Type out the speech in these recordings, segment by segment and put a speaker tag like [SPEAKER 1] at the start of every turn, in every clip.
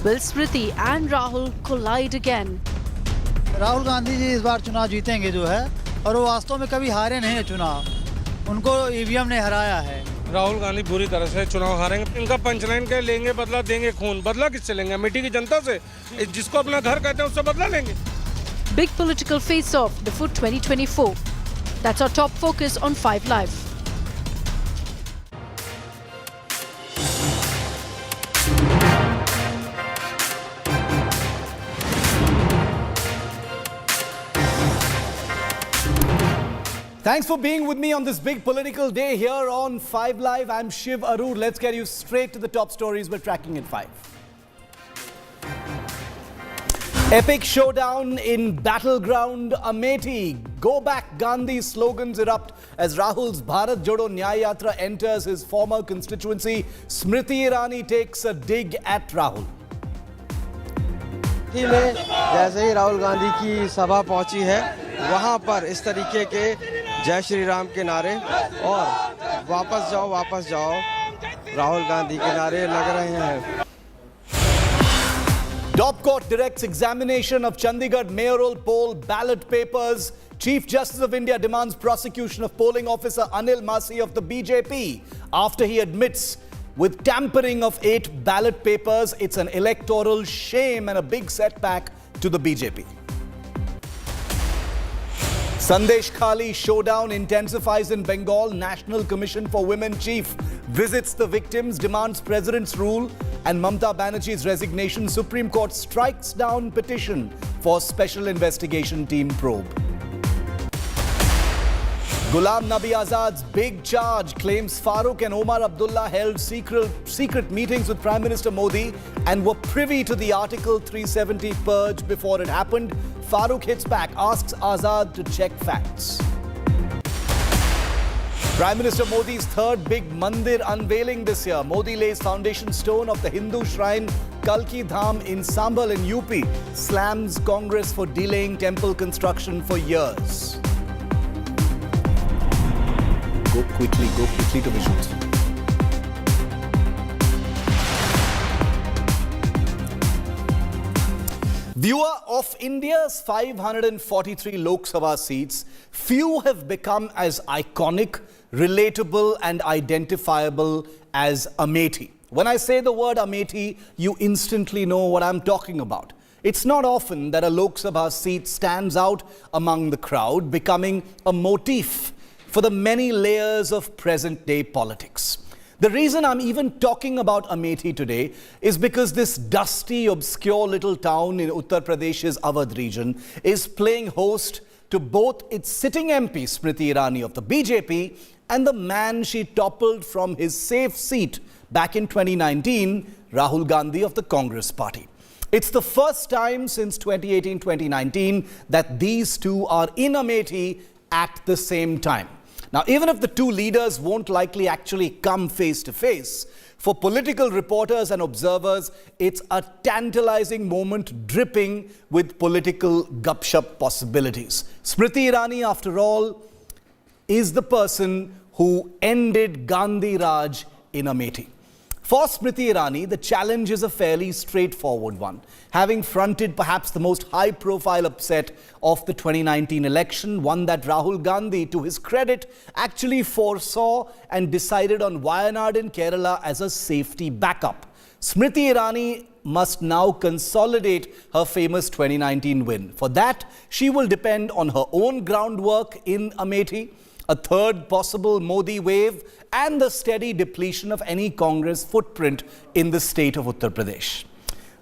[SPEAKER 1] Will Smriti and Rahul collide again?
[SPEAKER 2] Rahul Gandhi ji इस बार चुनाव जीतेंगे जो है, और वो वास्तव में कभी हारे नहीं है चुनाव, उनको ईवीएम ने हराया है।
[SPEAKER 3] राहुल गांधी बुरी तरह से चुनाव हारेंगे। इनका पंचलाइन के लेंगे बदला, देंगे खून। बदला किससे लेंगे? अमेठी की जनता से, जिसको अपना घर कहते हैं उससे बदला लेंगे।
[SPEAKER 1] Big political face-off before 2024. That's our top focus on 5 Live.
[SPEAKER 4] Thanks for being with me on this big political day here on 5 Live. I'm Shiv Aroor. Let's get you straight to the top stories we're tracking at 5. Epic showdown in battleground Amethi. Go back Gandhi slogans erupt as Rahul's Bharat Jodo Nyay Yatra enters his former constituency. Smriti Irani takes a dig at Rahul.
[SPEAKER 5] में जैसे ही राहुल गांधी की सभा पहुंची है, वहां पर इस तरीके के जय श्री राम के नारे और वापस जाओ राहुल गांधी के नारे लग रहे हैं।
[SPEAKER 4] Top Court directs examination of Chandigarh mayoral poll ballot papers. Chief Justice of India demands prosecution of polling officer Anil Masi of the BJP after he admits with tampering of 8 ballot papers. It's an electoral shame and a big setback to the BJP. Sandeshkhali showdown intensifies in Bengal. National Commission for Women chief visits the victims, demands president's rule and Mamata Banerjee's resignation. Supreme Court strikes down petition for special investigation team probe. Ghulam Nabi Azad's big charge claims Farooq and Omar Abdullah held secret meetings with Prime Minister Modi and were privy to the Article 370 purge before it happened. Farooq hits back, asks Azad to check facts. Prime Minister Modi's third big mandir unveiling this year. Modi lays foundation stone of the Hindu shrine Kalki Dham in Sambhal in UP. Slams Congress for delaying temple construction for years. Go quickly to visuals. Viewer, of India's 543 Lok Sabha seats, few have become as iconic, relatable and identifiable as Amethi. When I say the word Amethi, you instantly know what I'm talking about. It's not often that a Lok Sabha seat stands out among the crowd, becoming a motif for the many layers of present-day politics. The reason I'm even talking about Amethi today is because this dusty, obscure little town in Uttar Pradesh's Awadh region is playing host to both its sitting MP, Smriti Irani of the BJP, and the man she toppled from his safe seat back in 2019, Rahul Gandhi of the Congress party. It's the first time since 2018-2019 that these two are in Amethi at the same time. Now, even if the two leaders won't likely actually come face to face, for political reporters and observers, it's a tantalizing moment dripping with political gupshup possibilities. Smriti Irani, after all, is the person who ended Gandhi Raj in Amethi. For Smriti Irani, the challenge is a fairly straightforward one. Having fronted perhaps the most high-profile upset of the 2019 election, one that Rahul Gandhi, to his credit, actually foresaw and decided on Wayanad in Kerala as a safety backup. Smriti Irani must now consolidate her famous 2019 win. For that, she will depend on her own groundwork in Amethi, a third possible Modi wave, and the steady depletion of any Congress footprint in the state of Uttar Pradesh.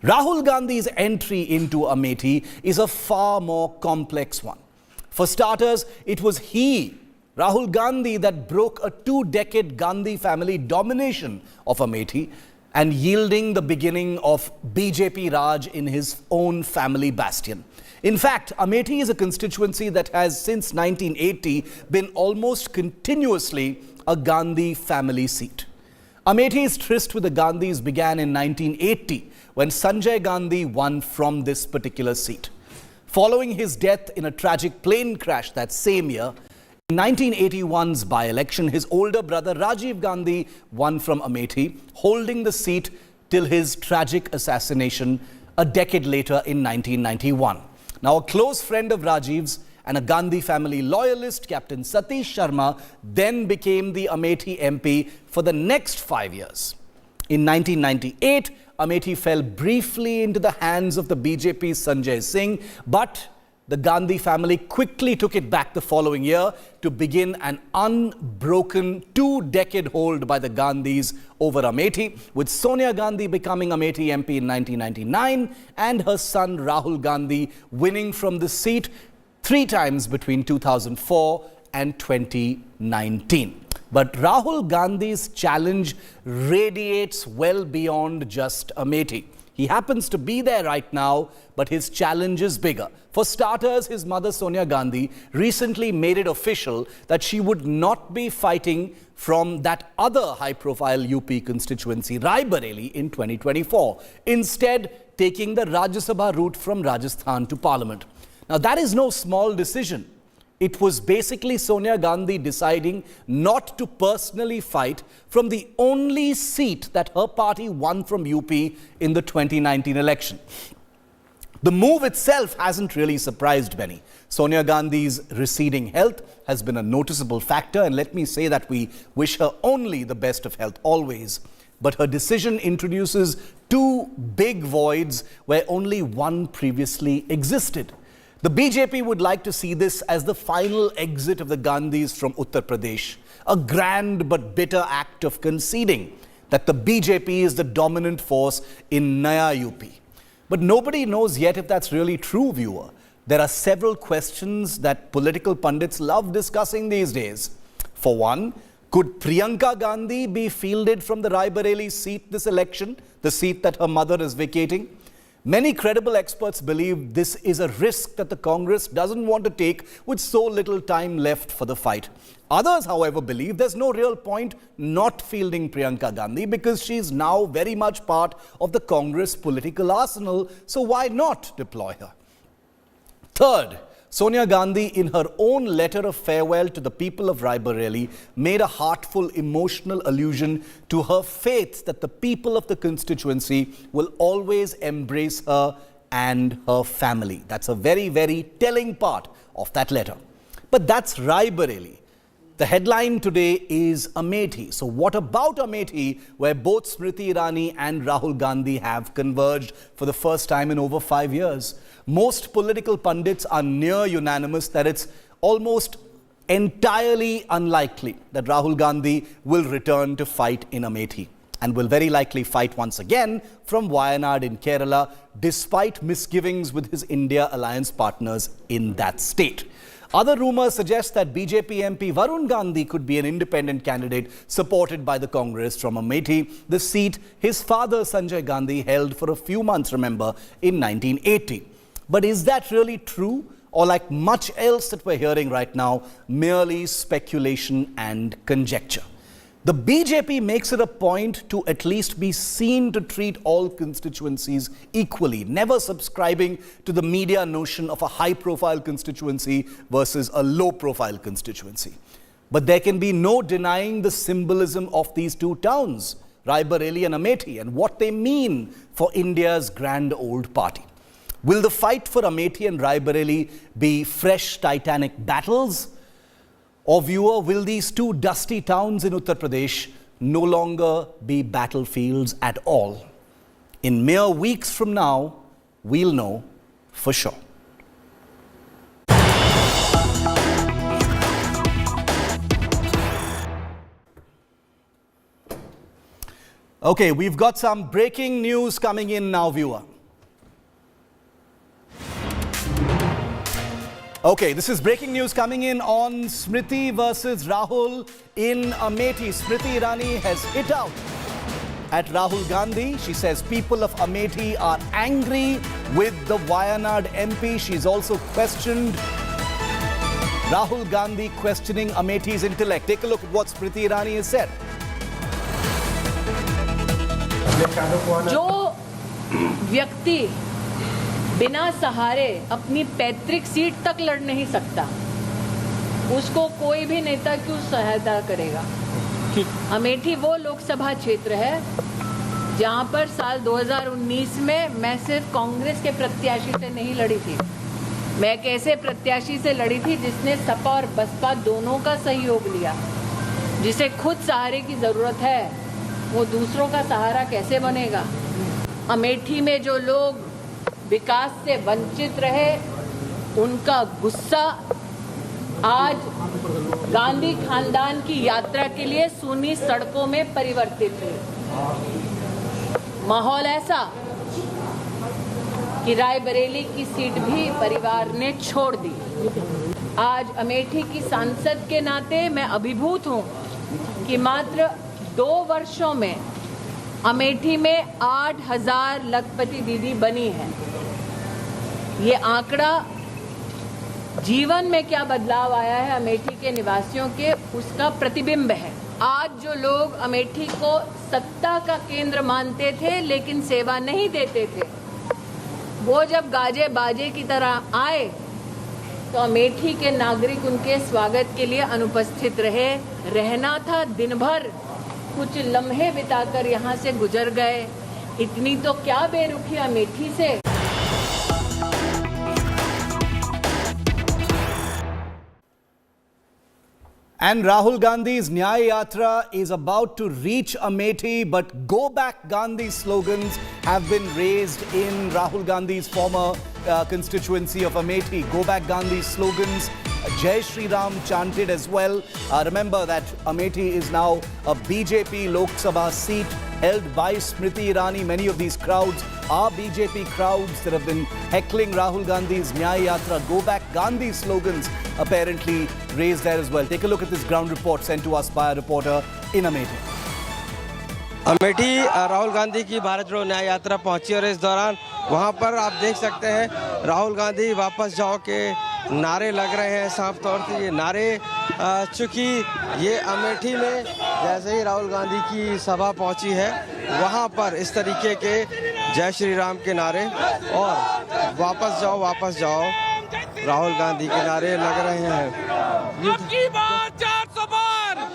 [SPEAKER 4] Rahul Gandhi's entry into Amethi is a far more complex one. For starters, it was he, Rahul Gandhi, that broke a 2-decade Gandhi family domination of Amethi and yielding the beginning of BJP Raj in his own family bastion. In fact, Amethi is a constituency that has since 1980 been almost continuously a Gandhi family seat. Amethi's tryst with the Gandhis began in 1980 when Sanjay Gandhi won from this particular seat. Following his death in a tragic plane crash that same year, in 1981's by-election, his older brother Rajiv Gandhi won from Amethi, holding the seat till his tragic assassination a decade later in 1991. Now, a close friend of Rajiv's and a Gandhi family loyalist, Captain Satish Sharma, then became the Amethi MP for the next 5 years. In 1998, Amethi fell briefly into the hands of the BJP's Sanjay Singh, but the Gandhi family quickly took it back the following year to begin an unbroken 2-decade hold by the Gandhis over Amethi, with Sonia Gandhi becoming Amethi MP in 1999 and her son Rahul Gandhi winning from the seat 3 times between 2004 and 2019. But Rahul Gandhi's challenge radiates well beyond just Amethi. He happens to be there right now, but his challenge is bigger. For starters, his mother Sonia Gandhi recently made it official that she would not be fighting from that other high-profile UP constituency, Raebareli, in 2024, instead taking the Rajya Sabha route from Rajasthan to Parliament. Now, that is no small decision. It was basically Sonia Gandhi deciding not to personally fight from the only seat that her party won from UP in the 2019 election. The move itself hasn't really surprised many. Sonia Gandhi's receding health has been a noticeable factor, and let me say that we wish her only the best of health always. But her decision introduces 2 big voids where only one previously existed. The BJP would like to see this as the final exit of the Gandhis from Uttar Pradesh, a grand but bitter act of conceding that the BJP is the dominant force in Nyay UP. But nobody knows yet if that's really true, viewer. There are several questions that political pundits love discussing these days. For one, could Priyanka Gandhi be fielded from the Raebareli seat this election, the seat that her mother is vacating? Many credible experts believe this is a risk that the Congress doesn't want to take with so little time left for the fight. Others, however, believe there's no real point not fielding Priyanka Gandhi because she's now very much part of the Congress political arsenal, so why not deploy her? Third, Sonia Gandhi, in her own letter of farewell to the people of Raebareli, made a heartful, emotional allusion to her faith that the people of the constituency will always embrace her and her family. That's a very, very telling part of that letter. But that's Raebareli. The headline today is Amethi. So what about Amethi, where both Smriti Irani and Rahul Gandhi have converged for the first time in over 5 years? Most political pundits are near unanimous that it's almost entirely unlikely that Rahul Gandhi will return to fight in Amethi and will very likely fight once again from Wayanad in Kerala, despite misgivings with his India alliance partners in that state. Other rumours suggest that BJP MP Varun Gandhi could be an independent candidate supported by the Congress from Amethi, the seat his father Sanjay Gandhi held for a few months, remember, in 1980. But is that really true? Or like much else that we're hearing right now, merely speculation and conjecture? The BJP makes it a point to at least be seen to treat all constituencies equally, never subscribing to the media notion of a high-profile constituency versus a low-profile constituency. But there can be no denying the symbolism of these 2 towns, Raebareli and Amethi, and what they mean for India's grand old party. Will the fight for Amethi and Raebareli be fresh titanic battles? Or viewer, will these 2 dusty towns in Uttar Pradesh no longer be battlefields at all? In mere weeks from now, we'll know for sure. Okay, we've got some breaking news coming in now, viewer. Okay, this is breaking news coming in on Smriti versus Rahul in Amethi. Smriti Irani has hit out at Rahul Gandhi. She says people of Amethi are angry with the Wayanad MP. She's also questioned Rahul Gandhi, questioning Amethi's intellect. Take a look at what Smriti Irani has said.
[SPEAKER 6] जो व्यक्ति बिना सहारे अपनी पैतृक seat तक लड़ नहीं सकता, उसको कोई भी नेता क्यों सहायता करेगा। अमेठी वो लोकसभा क्षेत्र है जहां पर साल 2019 में मैं सिर्फ कांग्रेस के प्रत्याशी से नहीं लड़ी थी, मैं एक ऐसे प्रत्याशी से लड़ी थी जिसने सपा और बसपा दोनों का सहयोग लिया। जिसे खुद सहारे की ज़रूरत है वो दूसरों का सहारा कैसे बनेगा। अमेठी में जो लोग विकास से वंचित रहे उनका गुस्सा आज गांधी खानदान की यात्रा के लिए सूनी सड़कों में परिवर्तित है। माहौल ऐसा कि रायबरेली की सीट भी परिवार ने छोड़ दी। आज अमेठी की सांसद के नाते मैं अभिभूत हूं कि मात्र 2 वर्षों में अमेठी में 8000 लखपति दीदी बनी है। ये आंकड़ा जीवन में क्या बदलाव आया है अमेठी के निवासियों के, उसका प्रतिबिंब है। आज जो लोग अमेठी को सत्ता का केंद्र मानते थे लेकिन सेवा नहीं देते थे, वो जब गाजे बाजे की तरह आए तो अमेठी के नागरिक उनके स्वागत के लिए अनुपस्थित रहे। रहना था दिन भर, कुछ लम्हे बिताकर यहाँ से गुजर गए। इतनी तो क्या बेरुखी अमेठी से।
[SPEAKER 4] And Rahul Gandhi's Nyay Yatra is about to reach Amethi, but Go Back Gandhi slogans have been raised in Rahul Gandhi's former constituency of Amethi. Go Back Gandhi slogans, Jai Shri Ram chanted as well. Remember that Amethi is now a BJP Lok Sabha seat held by Smriti Irani. Many of these crowds are BJP crowds that have been heckling Rahul Gandhi's Nyay Yatra. Go Back Gandhi slogans apparently raised there as well. Take a look at this ground report sent to us by a reporter in Amethi.
[SPEAKER 5] Amethi Rahul Gandhi की भारत जोड़ो न्याय यात्रा पहुंची और इस दौरान वहां पर आप देख सकते हैं राहुल गांधी वापस जाओ के नारे लग रहे हैं। साफ तौर से ये नारे चूँकि ये अमेठी में जैसे ही राहुल गांधी की सभा पहुंची है वहां पर इस तरीके के जय श्री राम के नारे और वापस जाओ राहुल गांधी के नारे लग रहे हैं।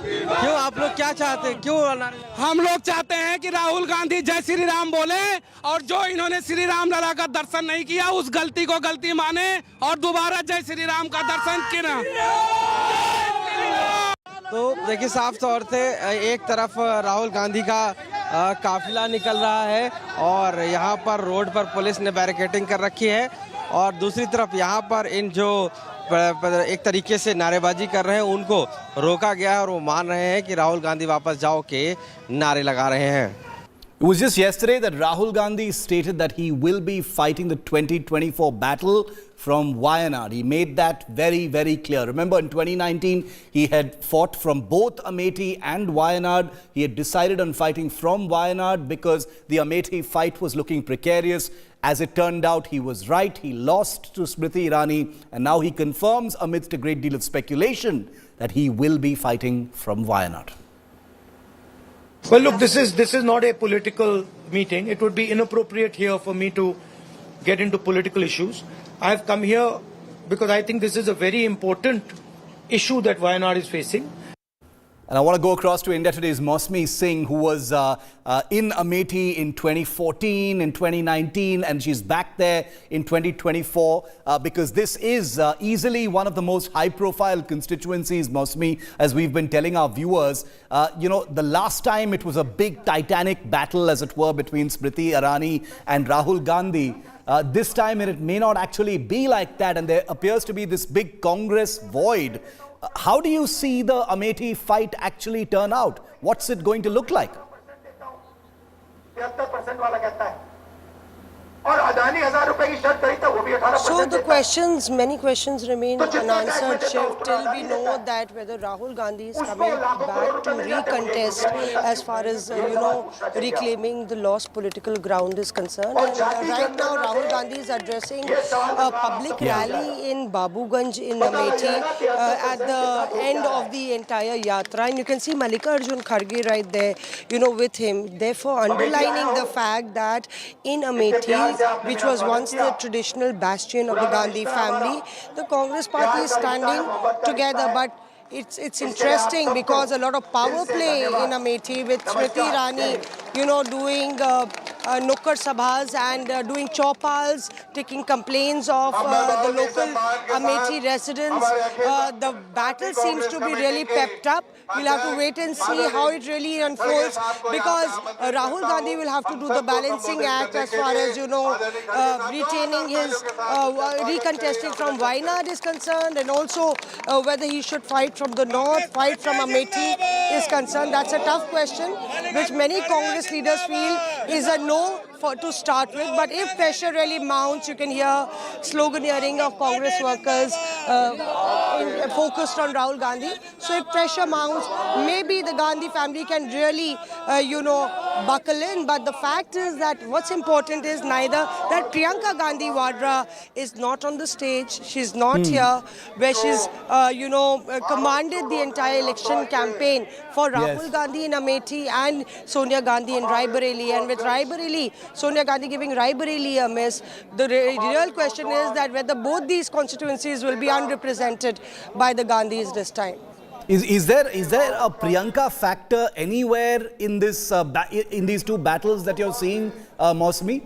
[SPEAKER 5] क्यों आप लोग क्या चाहते हैं, क्यों नारे?
[SPEAKER 3] हम लोग चाहते हैं कि राहुल गांधी जय श्री राम बोले और जो इन्होंने श्री राम लला का दर्शन नहीं किया उस गलती को गलती माने और दोबारा जय श्री राम का दर्शन किया।
[SPEAKER 5] तो देखिए साफ तौर से एक तरफ राहुल गांधी का काफिला निकल रहा है और यहाँ पर रोड पर पुलिस ने बैरिकेडिंग कर रखी है और दूसरी तरफ यहाँ पर इन जो एक तरीके से नारेबाजी कर रहे हैं उनको रोका गया है और वो मान रहे हैं कि राहुल गांधी वापस जाओ के नारे लगा रहे हैं।
[SPEAKER 4] It was just yesterday that Rahul Gandhi stated that he will be fighting the 2024 battle from Wayanad. He made that very, very clear. Remember, in 2019, he had fought from both Amethi and Wayanad. He had decided on fighting from Wayanad because the Amethi fight was looking precarious. As it turned out, he was right. He lost to Smriti Irani, and now he confirms, amidst a great deal of speculation, that he will be fighting from Wayanad.
[SPEAKER 7] Well, look, this is not a political meeting. It would be inappropriate here for me to get into political issues. I've come here because I think this is a very important issue that Wayanad is facing.
[SPEAKER 4] And I want to go across to India today's Mosmi Singh, who was in Amethi in 2014, in 2019, and she's back there in 2024 because this is easily one of the most high-profile constituencies, Mosmi, as we've been telling our viewers. You know, the last time it was a big titanic battle, as it were, between Smriti Irani and Rahul Gandhi. This time it may not actually be like that, and there appears to be this big Congress void. How do you see the Amethi fight actually turn out? What's it going to look like?
[SPEAKER 8] So the questions, many questions remain unanswered, Shiv, till we know that whether Rahul Gandhi is coming back to recontest as far as, reclaiming the lost political ground is concerned. And right now, Rahul Gandhi is addressing a public rally in Babuganj in Amethi at the end of the entire yatra. And you can see Mallikarjun Kharge right there, with him. Therefore, underlining the fact that in Amethi, which was once the traditional bastion of the Gandhi family, the Congress party is standing together. But it's interesting because a lot of power play in Amethi with Smriti Irani doing nukkar sabhas and doing chopals, taking complaints of the local Amethi residents. The battle seems to be really pepped up. We'll have to wait and see how it really unfolds, because Rahul Gandhi will have to do the balancing act as far as, retaining his, recontesting from Wayanad is concerned, and also whether he should fight from the north, fight from Amethi is concerned. That's a tough question, which many Congress leaders feel is a no to start with. But if pressure really mounts, you can hear sloganeering of Congress workers focused on Rahul Gandhi. So if pressure mounts, maybe the Gandhi family can really, buckle in. But the fact is that what's important is neither that Priyanka Gandhi Vadra is not on the stage. She's not here, where she's, commanded the entire election campaign for Rahul Gandhi in Amethi and Sonia Gandhi in Raebareli. And with Raebareli, Sonia Gandhi giving Raebareli a miss, the real question is that whether both these constituencies will be unrepresented by the Gandhis this time.
[SPEAKER 4] Is there a Priyanka factor anywhere in this in these two battles that you're seeing, Mausami?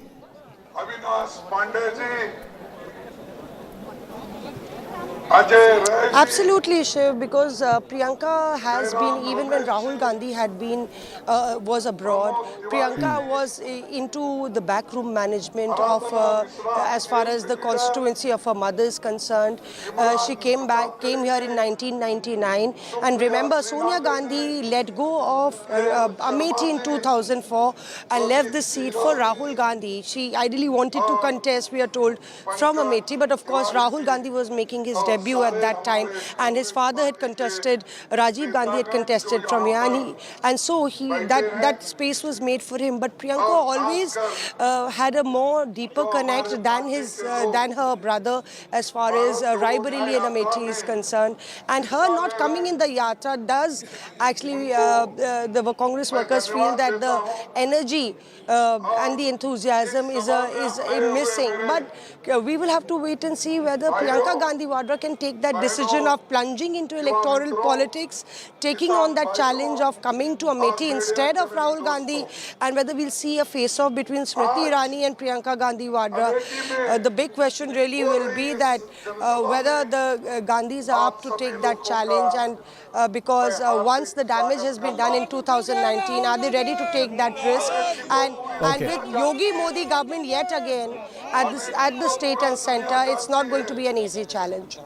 [SPEAKER 8] Absolutely, Shiv, because Priyanka has been, even when Rahul Gandhi had been, was abroad, Priyanka was into the backroom management of, as far as the constituency of her mother is concerned. She came here in 1999, and remember, Sonia Gandhi let go of Amethi in 2004 and left the seat for Rahul Gandhi. She ideally wanted to contest, we are told, from Amethi, but of course Rahul Gandhi was making his debut at that time, and his father had contested, Rajiv Gandhi had contested from Nyay, and so that space was made for him. But Priyanka always had a more deeper connect than her brother as far as Raebareli and Amethi is concerned, and her not coming in the Yatra does actually, the Congress workers feel that the energy and the enthusiasm is missing. But we will have to wait and see whether Priyanka Gandhi Vadra can take that decision of plunging into electoral politics, taking on that challenge of coming to Amethi instead of Rahul Gandhi, and whether we'll see a face-off between Smriti Irani and Priyanka Gandhi Vadra. The big question really will be that whether the Gandhis are up to take that challenge, and because once the damage has been done in 2019, are they ready to take that risk? And with Yogi Modi government yet again at the state and centre, it's not going to be an easy challenge.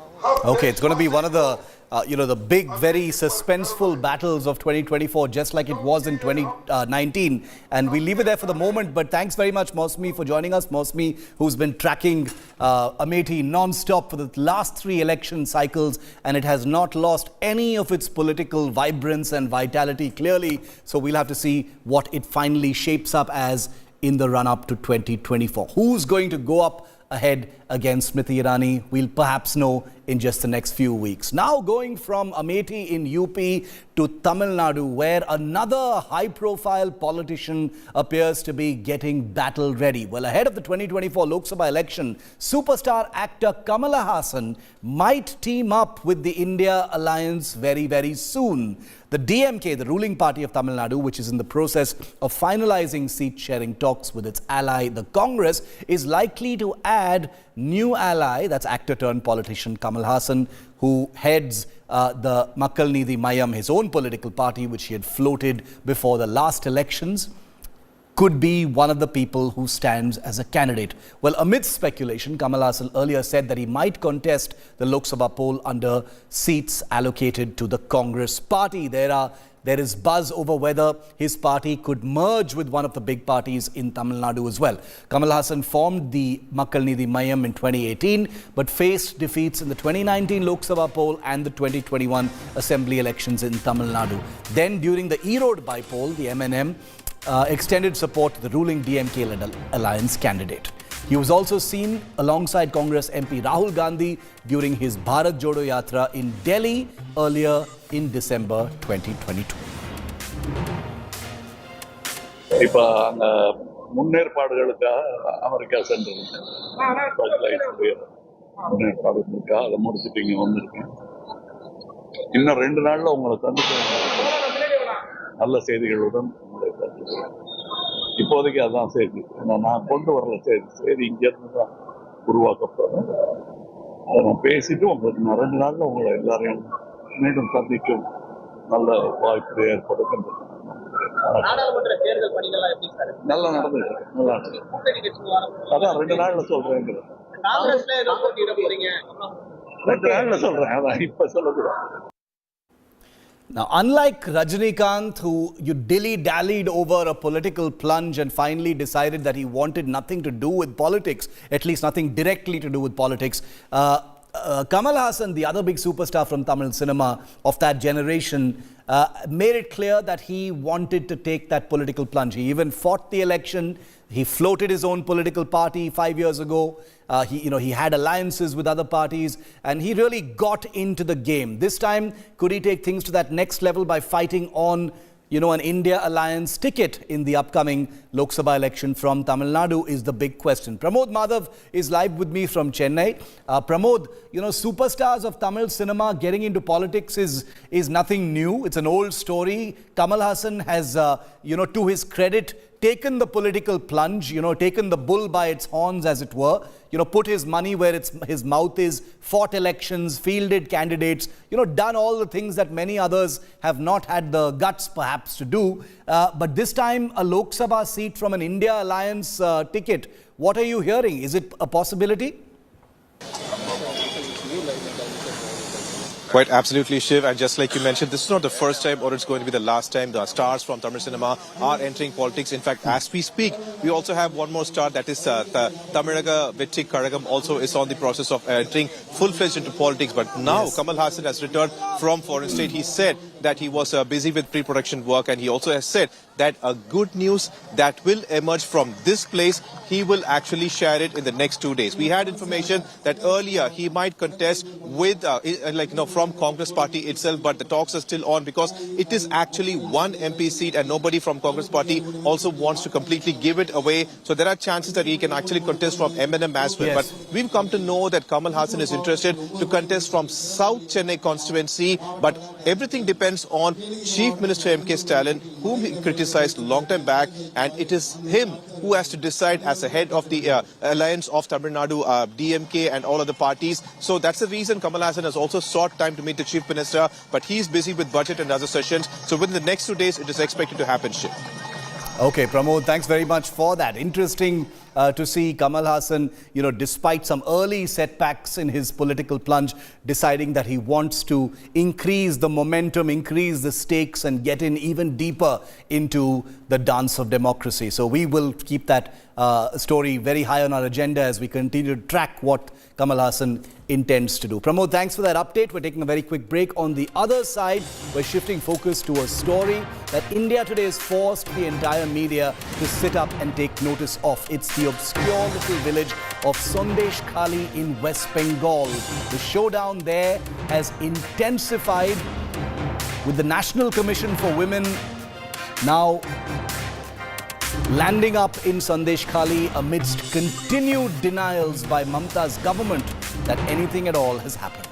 [SPEAKER 4] Okay, it's going to be one of the, the big, very suspenseful battles of 2024, just like it was in 2019. And we leave it there for the moment. But thanks very much, Mausami, for joining us. Mausami, who's been tracking Amethi non-stop for the last 3 election cycles, and it has not lost any of its political vibrance and vitality, clearly. So we'll have to see what it finally shapes up as in the run-up to 2024. Who's going to go up ahead against Smriti Irani? We'll perhaps know in just the next few weeks. Now going from Amethi in UP to Tamil Nadu, where another high-profile politician appears to be getting battle ready. Well, ahead of the 2024 Lok Sabha election, superstar actor Kamal Haasan might team up with the India Alliance very, very soon. The DMK, the ruling party of Tamil Nadu, which is in the process of finalizing seat-sharing talks with its ally, the Congress, is likely to add new ally, that's actor-turned-politician Kamal Haasan, who heads the Makkalnidhi Mayam, his own political party, which he had floated before the last elections, could be one of the people who stands as a candidate. Well, amidst speculation, Kamal Haasan earlier said that he might contest the Lok Sabha poll under seats allocated to the Congress party. There is buzz over whether his party could merge with one of the big parties in Tamil Nadu as well. Kamal Haasan formed the Makkalnidhi Mayam in 2018, but faced defeats in the 2019 Lok Sabha poll and the 2021 assembly elections in Tamil Nadu. Then, during the Erode by-poll, the MNM extended support to the ruling DMK-led alliance candidate. He was also seen alongside Congress MP Rahul Gandhi during his Bharat Jodo Yatra in Delhi earlier in December 2022.
[SPEAKER 9] இப்போ அந்த முன்னேற்பாடுகளுக்காக America சென்றிருக்கேன். முன்னேற்பாடுகளுக்காக அதை முடிச்சுட்டு இங்கே வந்திருக்கேன். இன்னும் 2 நாள்ல உங்களை சந்திக்க நல்ல செய்திகளுடன் உங்களை சந்திக்கிறேன். இப்போதைக்கு அதுதான் செய்தி. நான் கொண்டு வரல செய்தி இங்கேருந்து தான் உருவாக்கப்படும். அதை நான் பேசிட்டு உங்களுக்கு நான் 2 நாளில் உங்களை எல்லாரையும் மீண்டும் சந்திக்கும் நல்ல வாய்ப்பு ஏற்படும்.
[SPEAKER 10] நாடாளுமன்ற தேர்தல் பணிகள் எப்படி சார்?
[SPEAKER 9] நல்லா நடந்துருக்கு, நல்லா நடந்துருக்கு. அதான் 2 நாள்ல சொல்றேங்கிறது.
[SPEAKER 10] காங்கிரஸ்ல ஏதோ போட்டியிட போறீங்க?
[SPEAKER 9] 2 நாள்ல சொல்றேன், அதான் இப்ப சொல்லக்கூடாது.
[SPEAKER 4] Now, unlike Rajinikanth, who you dilly-dallied over a political plunge and finally decided that he wanted nothing to do with politics, at least nothing directly to do with politics, Kamal Haasan, the other big superstar from Tamil cinema of that generation, made it clear that he wanted to take that political plunge. He even fought the election. He floated his own political party 5 years ago. He had alliances with other parties, and he really got into the game. This time, could he take things to that next level by fighting on, an India alliance ticket in the upcoming Lok Sabha election from Tamil Nadu is the big question. Pramod Madhav is live with me from Chennai. Pramod, superstars of Tamil cinema getting into politics is nothing new. It's an old story. Kamal Haasan has, to his credit, taken the political plunge, taken the bull by its horns, as it were, put his money where his mouth is, fought elections, fielded candidates, done all the things that many others have not had the guts perhaps to do. But this time, a Lok Sabha seat from an India alliance ticket. What are you hearing? Is it a possibility?
[SPEAKER 11] Quite absolutely, Shiv. And just like you mentioned, this is not the first time or it's going to be the last time the stars from Tamil cinema are entering politics. In fact, as we speak, we also have one more star, that is Tamiraga Vettik Karagam also is on the process of entering full-fledged into politics. But now Kamal Haasan has returned from foreign state. He said that he was busy with pre-production work, and he also has said that a good news that will emerge from this place, he will actually share it in the next 2 days. We had information that earlier he might contest with, from Congress party itself, but the talks are still on because it is actually one MP seat and nobody from Congress party also wants to completely give it away. So there are chances that he can actually contest from M&M as well.
[SPEAKER 4] Yes.
[SPEAKER 11] But we've come to know that Kamal Haasan is interested to contest from South Chennai constituency, but everything depends on Chief Minister M.K. Stalin, whom he criticized a long time back, and it is him who has to decide as the head of the alliance of Tamil Nadu, DMK and all other parties. So that's the reason Kamal Haasan has also sought time to meet the Chief Minister, but he's busy with budget and other sessions. So within the next 2 days, it is expected to happen, Shiv.
[SPEAKER 4] Okay, Pramod, thanks very much for that. Interesting to see Kamal Haasan, despite some early setbacks in his political plunge, deciding that he wants to increase the momentum, increase the stakes and get in even deeper into the dance of democracy. So we will keep that story very high on our agenda as we continue to track what Kamal Haasan intends to do. Pramod, thanks for that update. We're taking a very quick break. On the other side, we're shifting focus to a story that India today has forced the entire media to sit up and take notice of. It's the obscure little village of Sandeshkhali in West Bengal. The showdown there has intensified, with the National Commission for Women now landing up in Sandeshkhali amidst continued denials by Mamta's government that anything at all has happened.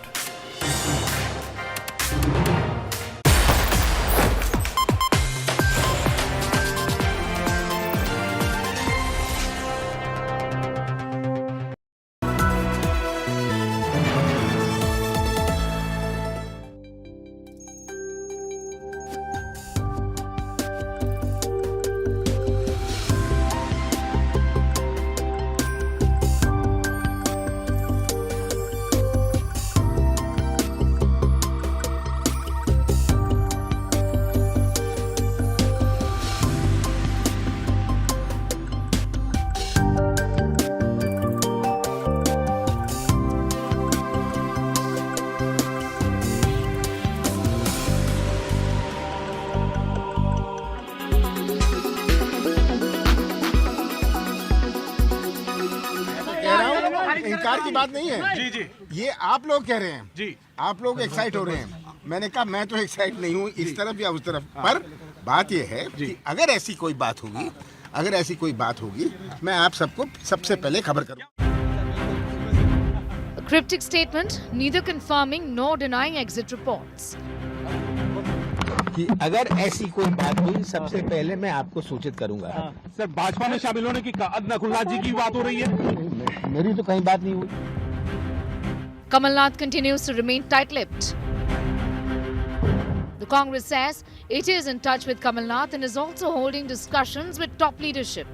[SPEAKER 12] इनकार की बात नहीं है जी। ये आप लोग कह रहे हैं जी, आप लोग एक्साइट हो रहे हैं। मैंने कहा मैं तो एक्साइट नहीं हूँ इस तरफ या उस तरफ, पर बात ये है कि अगर ऐसी कोई बात होगी, मैं आप सबको सबसे पहले खबर करूँगा।
[SPEAKER 1] A cryptic statement, neither confirming nor denying exit reports.
[SPEAKER 13] कि अगर ऐसी कोई बात हुई सबसे पहले मैं आपको सूचित करूंगा।
[SPEAKER 14] सर, भाजपा में शामिल होने की नकुलनाथ जी की बात हो रही है।
[SPEAKER 13] मेरी तो कहीं बात नहीं हुई।
[SPEAKER 1] Kamal continues to remain tight-lipped. The Congress says it is in touch with Kamal and is also holding discussions with top leadership.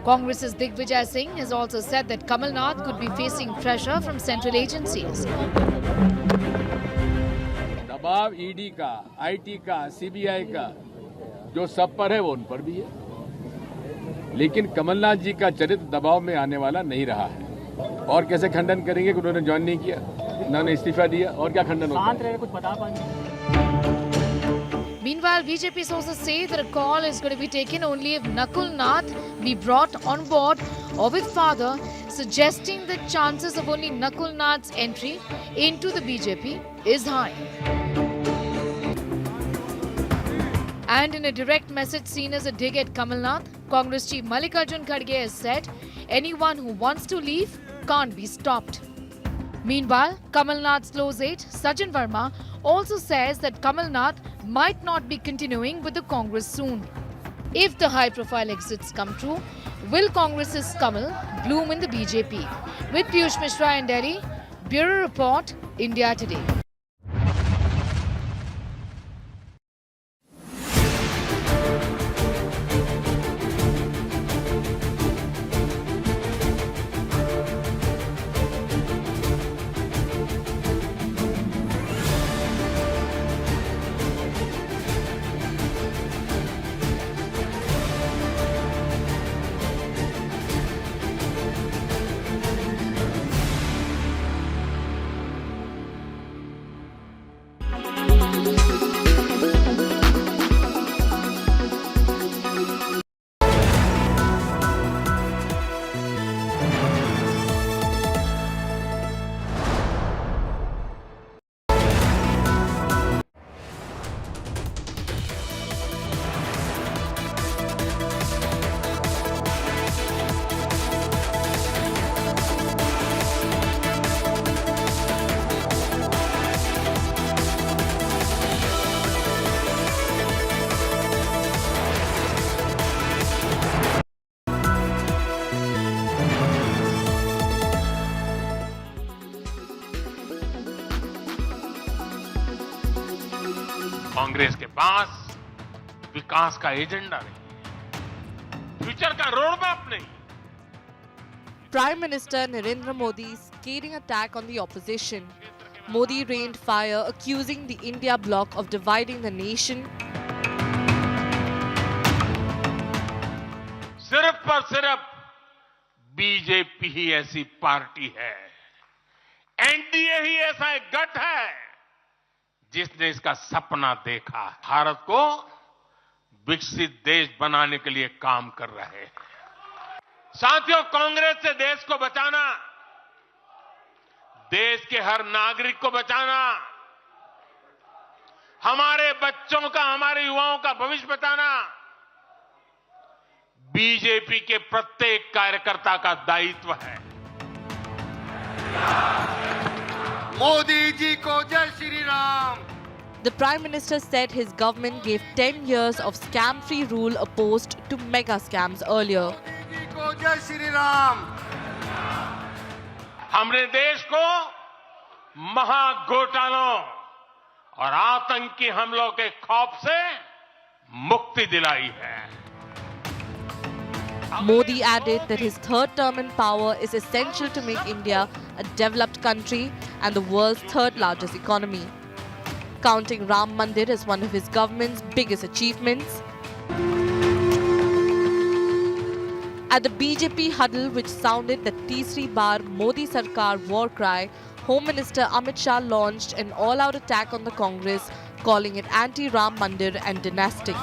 [SPEAKER 1] Congress's Digvijay Singh has also said that Kamal could be facing pressure from central agencies.
[SPEAKER 15] दबाव ED का, IT का, CBI का जो सब पर है वो उन पर भी है, लेकिन कमलनाथ जी का चरित्र दबाव में आने वाला नहीं रहा है। और कैसे खंडन करेंगे कि उन्होंने ज्वाइन नहीं किया, उन्होंने इस्तीफा दिया, और क्या खंडन होता है?
[SPEAKER 10] कुछ बता पाएंगे?
[SPEAKER 1] Meanwhile, BJP sources say that a call is going to be taken only if Nakul Nath be brought on board or with father, suggesting that chances of only Nakul Nath's entry into the BJP is high. And in a direct message seen as a dig at Kamal Nath, Congress chief Mallikarjun Kharge has said anyone who wants to leave can't be stopped. Meanwhile, Kamal Nath's close aide, Sajjan Verma, also says that Kamal Nath might not be continuing with the Congress soon. If the high-profile exits come true, will Congress's Kamal bloom in the BJP? With Piyush Mishra in Delhi, Bureau Report, India Today.
[SPEAKER 16] Congress के पास विकास का agenda नहीं, future का road map नहीं।
[SPEAKER 17] Prime Minister Narendra Modi scathing attack on the opposition. Modi rained fire, accusing the India bloc of dividing the nation.
[SPEAKER 16] सिर्फ पर सिर्फ BJP ही ऐसी party है, एनडीए ही ऐसा एक गठ है जिसने इसका सपना देखा, भारत को विकसित देश बनाने के लिए काम कर रहे हैं। साथियों, कांग्रेस से देश को बचाना, देश के हर नागरिक को बचाना, हमारे बच्चों का, हमारे युवाओं का भविष्य बचाना बीजेपी के प्रत्येक कार्यकर्ता का दायित्व है।
[SPEAKER 5] मोदी जी को जय Shri Ram.
[SPEAKER 17] The Prime Minister said his government gave 10 years of scam-free rule opposed to mega scams earlier.
[SPEAKER 5] Modi ji को जय श्री राम।
[SPEAKER 16] हमने देश को महाघोटालों और आतंकी हमलों के खौफ से मुक्ति दिलाई है।
[SPEAKER 17] Modi added that his third term in power is essential to make India a developed country and the world's third largest economy, counting Ram Mandir as one of his government's biggest achievements. At the BJP huddle, which sounded the Tisri Bar Modi Sarkar war cry, Home Minister Amit Shah launched an all-out attack on the Congress, calling it anti-Ram Mandir and dynastic.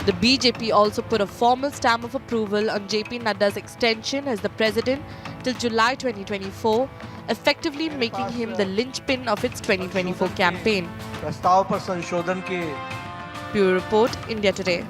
[SPEAKER 17] The BJP also put a formal stamp of approval on JP Nadda's extension as the president till July 2024, effectively making him the linchpin of its 2024 campaign.
[SPEAKER 5] प्रस्ताव पर संशोधन के
[SPEAKER 17] Bureau Report, India Today.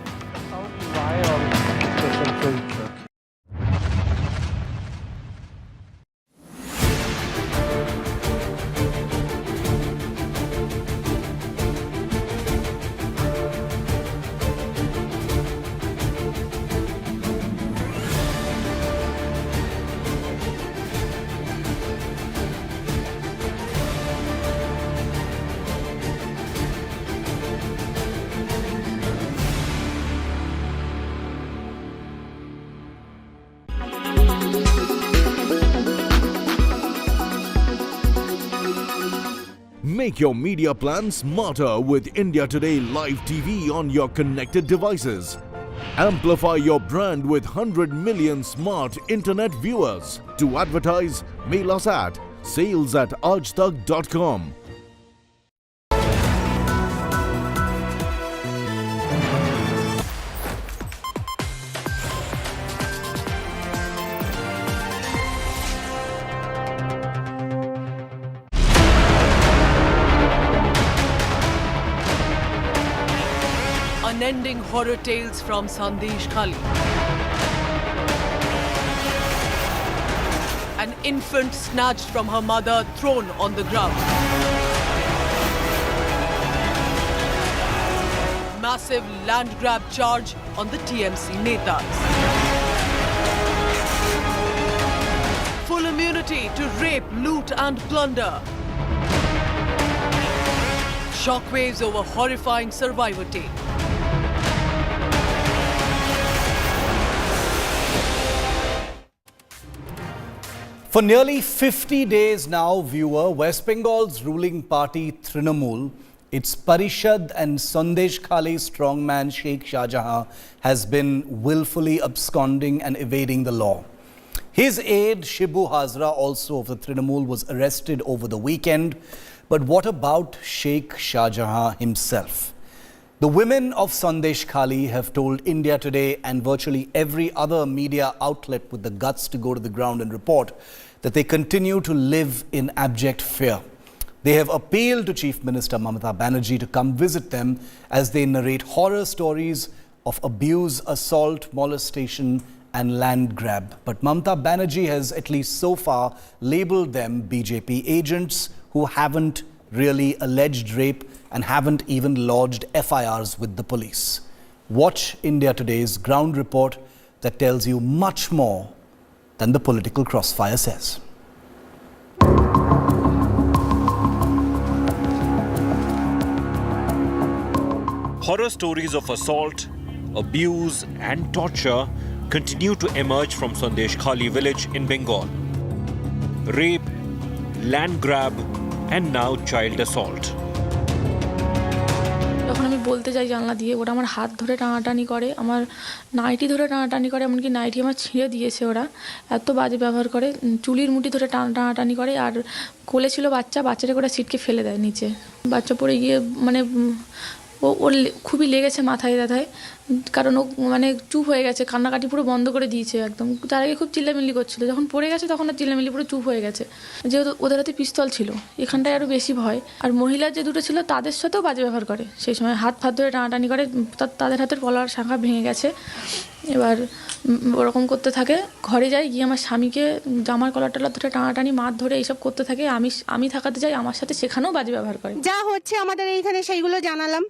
[SPEAKER 18] Make your media plan smarter with India Today Live TV on your connected devices. Amplify your brand with 100 million smart internet viewers. To advertise, mail us at sales@aajtak.com.
[SPEAKER 19] Unending horror tales from Sandeshkhali. An infant snatched from her mother, thrown on the ground. Massive land grab charge on the TMC netas. Full immunity to rape, loot and plunder. Shockwaves over horrifying survivor tale.
[SPEAKER 4] For nearly 50 days now, viewer, West Bengal's ruling party Trinamool, its Parishad and Sandeshkhali strongman Sheikh Shahjahan has been willfully absconding and evading the law. His aide Shibu Hazra, also of the Trinamool, was arrested over the weekend. But what about Sheikh Shahjahan himself? The women of Sandeshkhali have told India Today and virtually every other media outlet with the guts to go to the ground and report that they continue to live in abject fear. They have appealed to Chief Minister Mamata Banerjee to come visit them as they narrate horror stories of abuse, assault, molestation and land grab. But Mamata Banerjee has, at least so far, labelled them BJP agents who haven't really alleged rape and haven't even lodged FIRs with the police. Watch India Today's ground report that tells you much more than the political crossfire says.
[SPEAKER 20] Horror stories of assault, abuse and torture continue to emerge from Sandeshkhali village in Bengal. Rape, land grab and now child assault.
[SPEAKER 21] যখন আমি বলতে যাই জানলা দিয়ে, ওরা আমার হাত ধরে টানাটানি করে, আমার নাইটি ধরে টানাটানি করে, এমনকি নাইটি আমার ছিঁড়ে দিয়েছে। ওরা এত বাজে ব্যবহার করে, চুলির মুঠি ধরে টানাটানি করে, আর কোলে ছিল বাচ্চাটা করে সিটকে ফেলে দেয় নিচে। বাচ্চা পড়ে গিয়ে মানে ওর খুবই লেগেছে মাথায় ব্যথায়, কারণ ও মানে চুপ হয়ে গেছে, কান্নাকাটি পুরো বন্ধ করে দিয়েছে একদম। তার আগে খুব চিল্লামিল্লি করছিল, যখন পড়ে গেছে তখন আর চিল্লামিল্লি পুরো চুপ হয়ে গেছে। যেহেতু ওদের হাতে পিস্তল ছিল, এখানটায় আরও বেশি ভয়। আর মহিলার যে দুটো ছিল তাদের সাথেও বাজে ব্যবহার করে, সেই সময় হাত ধরে টানাটানি করে, তাদের হাতের পলার শাখা ভেঙে গেছে। এবার ওরকম করতে থাকে। ঘরে যাই, গিয়ে আমার স্বামীকে জামার কলার টলার ধরে টানাটানি মার ধরে এইসব করতে থাকে। আমি থাকাতে যাই, আমার সাথে সেখানেও বাজে ব্যবহার করে।
[SPEAKER 22] যা হচ্ছে আমাদের এইখানে সেইগুলো জানালাম,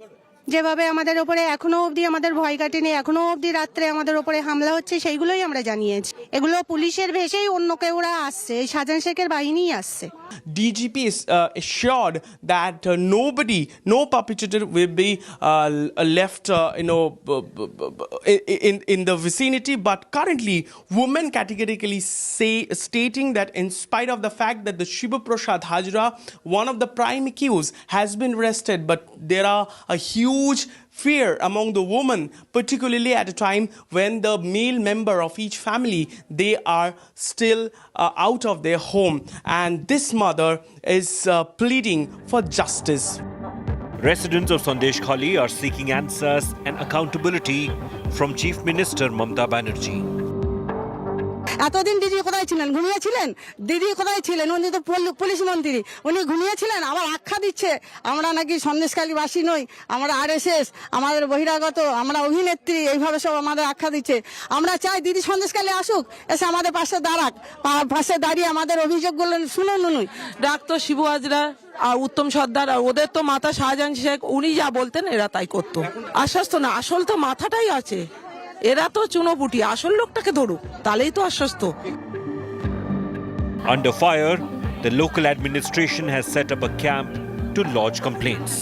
[SPEAKER 22] যেভাবে আমাদের ওপরে এখনো অবধি আমাদের ভয় কাটেনি, এখনো অবধি রাত্রে আমাদের ওপরে হামলা হচ্ছে, সেইগুলোই আমরা জানিয়েছি। এগুলো পুলিশের ভেসেই অন্য কেউ ওরা আসছে, এই শাহজাহান শেখের বাহিনী আসছে।
[SPEAKER 23] DGP is assured that no perpetrator will be left, in the vicinity. But currently, women categorically stating that in spite of the fact that the Shiv Aroor Hazra, one of the prime accused, has been arrested, but there are a huge fear among the women, particularly at a time when the male member of each family, they are still out of their home, and this mother is pleading for justice.
[SPEAKER 20] Residents of Sandeshkhali are seeking answers and accountability from Chief Minister Mamata Banerjee.
[SPEAKER 22] এতদিন দিদি কোথায় ছিলেন? ঘুমিয়েছিলেন? দিদি কোথায় ছিলেন? উনি তো police মন্ত্রী, উনি ঘুমিয়েছিলেন। আবার আখ্যা দিচ্ছে আমরা নাকি সন্দেশখালীবাসী নই, আমরা RSS, আমাদের বহিরাগত, আমরা অভিনেত্রী, এইভাবে সব আমাদের আখ্যা দিচ্ছে। আমরা চাই দিদি সন্দেশখালী আসুক, এসে আমাদের পাশে দাঁড়াক, পাশে দাঁড়িয়ে আমাদের অভিযোগগুলো শুনুন। উনি
[SPEAKER 24] ডাক্তার শিবু হাজরা আর উত্তম সর্দার, আর ওদের তো মাথা শাহজাহান শেখ, উনি যা বলতেন এরা তাই করতো। আশ্বস্ত না, আসল তো মাথাটাই আছে, এরা তো চুনোপুটি, আসল লোকটাকে ধরুক, তাহলেই তো আশ্বস্ত।
[SPEAKER 20] Under fire, the local administration has set up a camp to lodge complaints.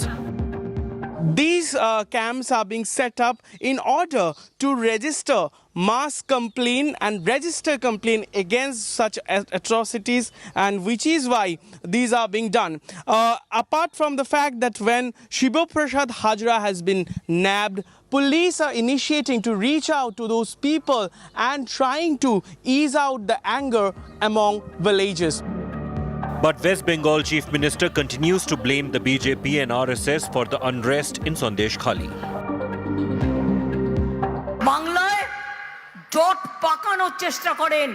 [SPEAKER 23] These camps are being set up in order to register mass complaint and register complaint against such atrocities, and which is why these are being done. Apart from the fact that when Shiv Prasad Hajra has been nabbed, police are initiating to reach out to those people and trying to ease out the anger among villagers.
[SPEAKER 20] But West Bengal Chief Minister continues to blame the BJP and RSS for the unrest in Sandeshkhali.
[SPEAKER 2] বাংলায় জট পাকানোর চেষ্টা করেন,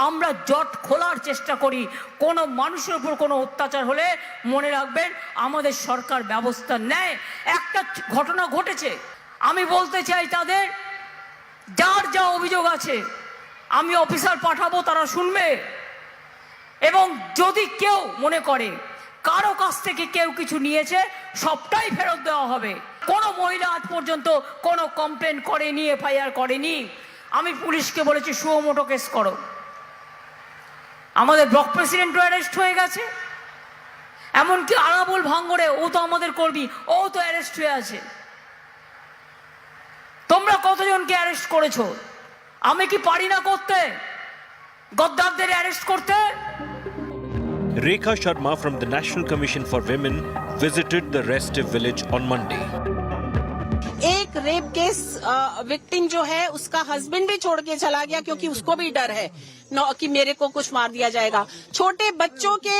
[SPEAKER 2] আমরা জট খোলার চেষ্টা করি। কোনো মানুষের উপর কোনো অত্যাচার হলে মনে রাখবেন আমাদের সরকার ব্যবস্থা নেয়। একটা ঘটনা ঘটেছে, আমি বলতে চাই তাদের যার যা অভিযোগ আছে আমি অফিসার পাঠাবো, তারা শুনবে। এবং যদি কেউ মনে করে কারো কাছ থেকে কেউ কিছু নিয়েছে সবটাই ফেরত দেওয়া হবে। কোনো মহিলা আজ পর্যন্ত কোনো কমপ্লেন করেনি, এফআইআর করেনি। আমি পুলিশকে বলেছি সুমোটো কেস করো। আমাদের ব্লক প্রেসিডেন্টও অ্যারেস্ট হয়ে গেছে, এমনকি আরাবুল ভাঙ্গরে ও তো আমাদের কর্মী, ও তো অ্যারেস্ট হয়ে আছে। তোমরা কতজনকে অ্যারেস্ট করেছো? আমি কি পারি না করতে, গদ্দারদের অ্যারেস্ট করতে?
[SPEAKER 20] Rekha Sharma from the National Commission for Women visited the restive village on Monday.
[SPEAKER 24] एक रेप केस विक्टिम जो है उसका हस्बैंड भी छोड़ के चला गया क्योंकि उसको भी डर है कि मेरे को कुछ मार दिया जाएगा। छोटे बच्चों के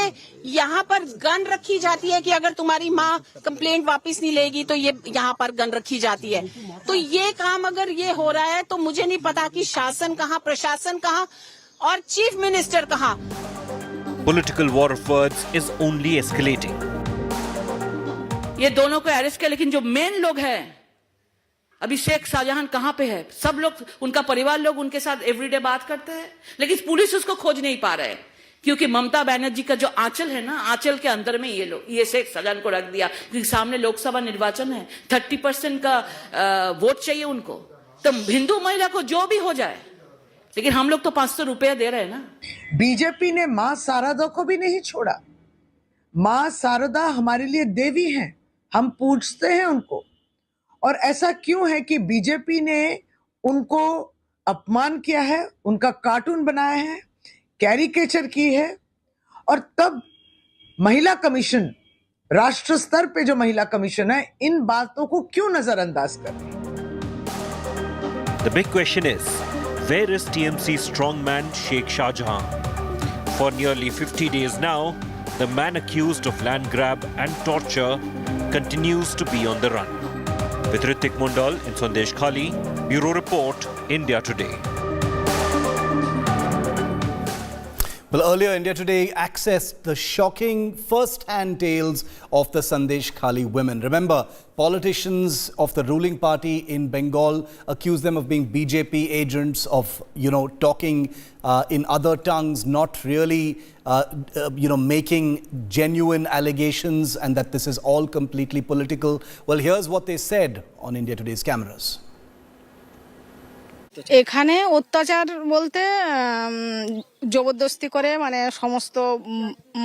[SPEAKER 24] यहाँ पर गन रखी जाती है कि अगर तुम्हारी माँ कंप्लेंट वापस नहीं लेगी तो ये यहाँ पर गन रखी जाती है। तो ये काम अगर ये हो रहा है तो मुझे नहीं पता कि शासन कहाँ, प्रशासन कहाँ और चीफ मिनिस्टर कहाँ।
[SPEAKER 20] Political war of words is only escalating.
[SPEAKER 2] ये दोनों को अरेस्ट किया, लेकिन जो मेन लोग हैं अभी शेख शाहजहां कहाँ पे है? सब लोग, उनका परिवार लोग उनके साथ एवरीडे बात करते हैं, लेकिन पुलिस उसको खोज नहीं पा रहे है क्योंकि ममता बनर्जी का जो आंचल है ना, आंचल के अंदर में ये लोग, ये शेख शाहजहां को रख दिया क्योंकि सामने लोकसभा निर्वाचन है, 30% का वोट चाहिए उनको। तो हिंदू महिला को जो भी हो जाए, लेकिन हम लोग तो 500 रुपया दे रहे हैं ना।
[SPEAKER 3] बीजेपी ने मां शारदा को भी नहीं छोड़ा। मां शारदा हमारे लिए देवी हैं, हम पूजते हैं उनको। और ऐसा क्यों है कि बीजेपी ने उनको अपमान किया है, उनका कार्टून बनाया है, कैरिकेचर की है, और तब महिला कमीशन, राष्ट्र स्तर पे जो महिला कमीशन है, इन बातों को क्यों नजरअंदाज कर रही है?
[SPEAKER 20] The big question is, where is TMC strongman Sheikh Shahjahan? For nearly 50 days now, the man accused of land grab and torture continues to be on the run. With Ritik Mundal in Sandeshkhali, Bureau Report, India Today.
[SPEAKER 4] Well, earlier India Today accessed the shocking first-hand tales of the Sandeshkhali women. Remember, politicians of the ruling party in Bengal accused them of being BJP agents, of, talking in other tongues, not really, making genuine allegations, and that this is all completely political. Well, here's what they said on India Today's cameras.
[SPEAKER 22] এখানে অত্যাচার বলতে জবরদস্তি করে, মানে সমস্ত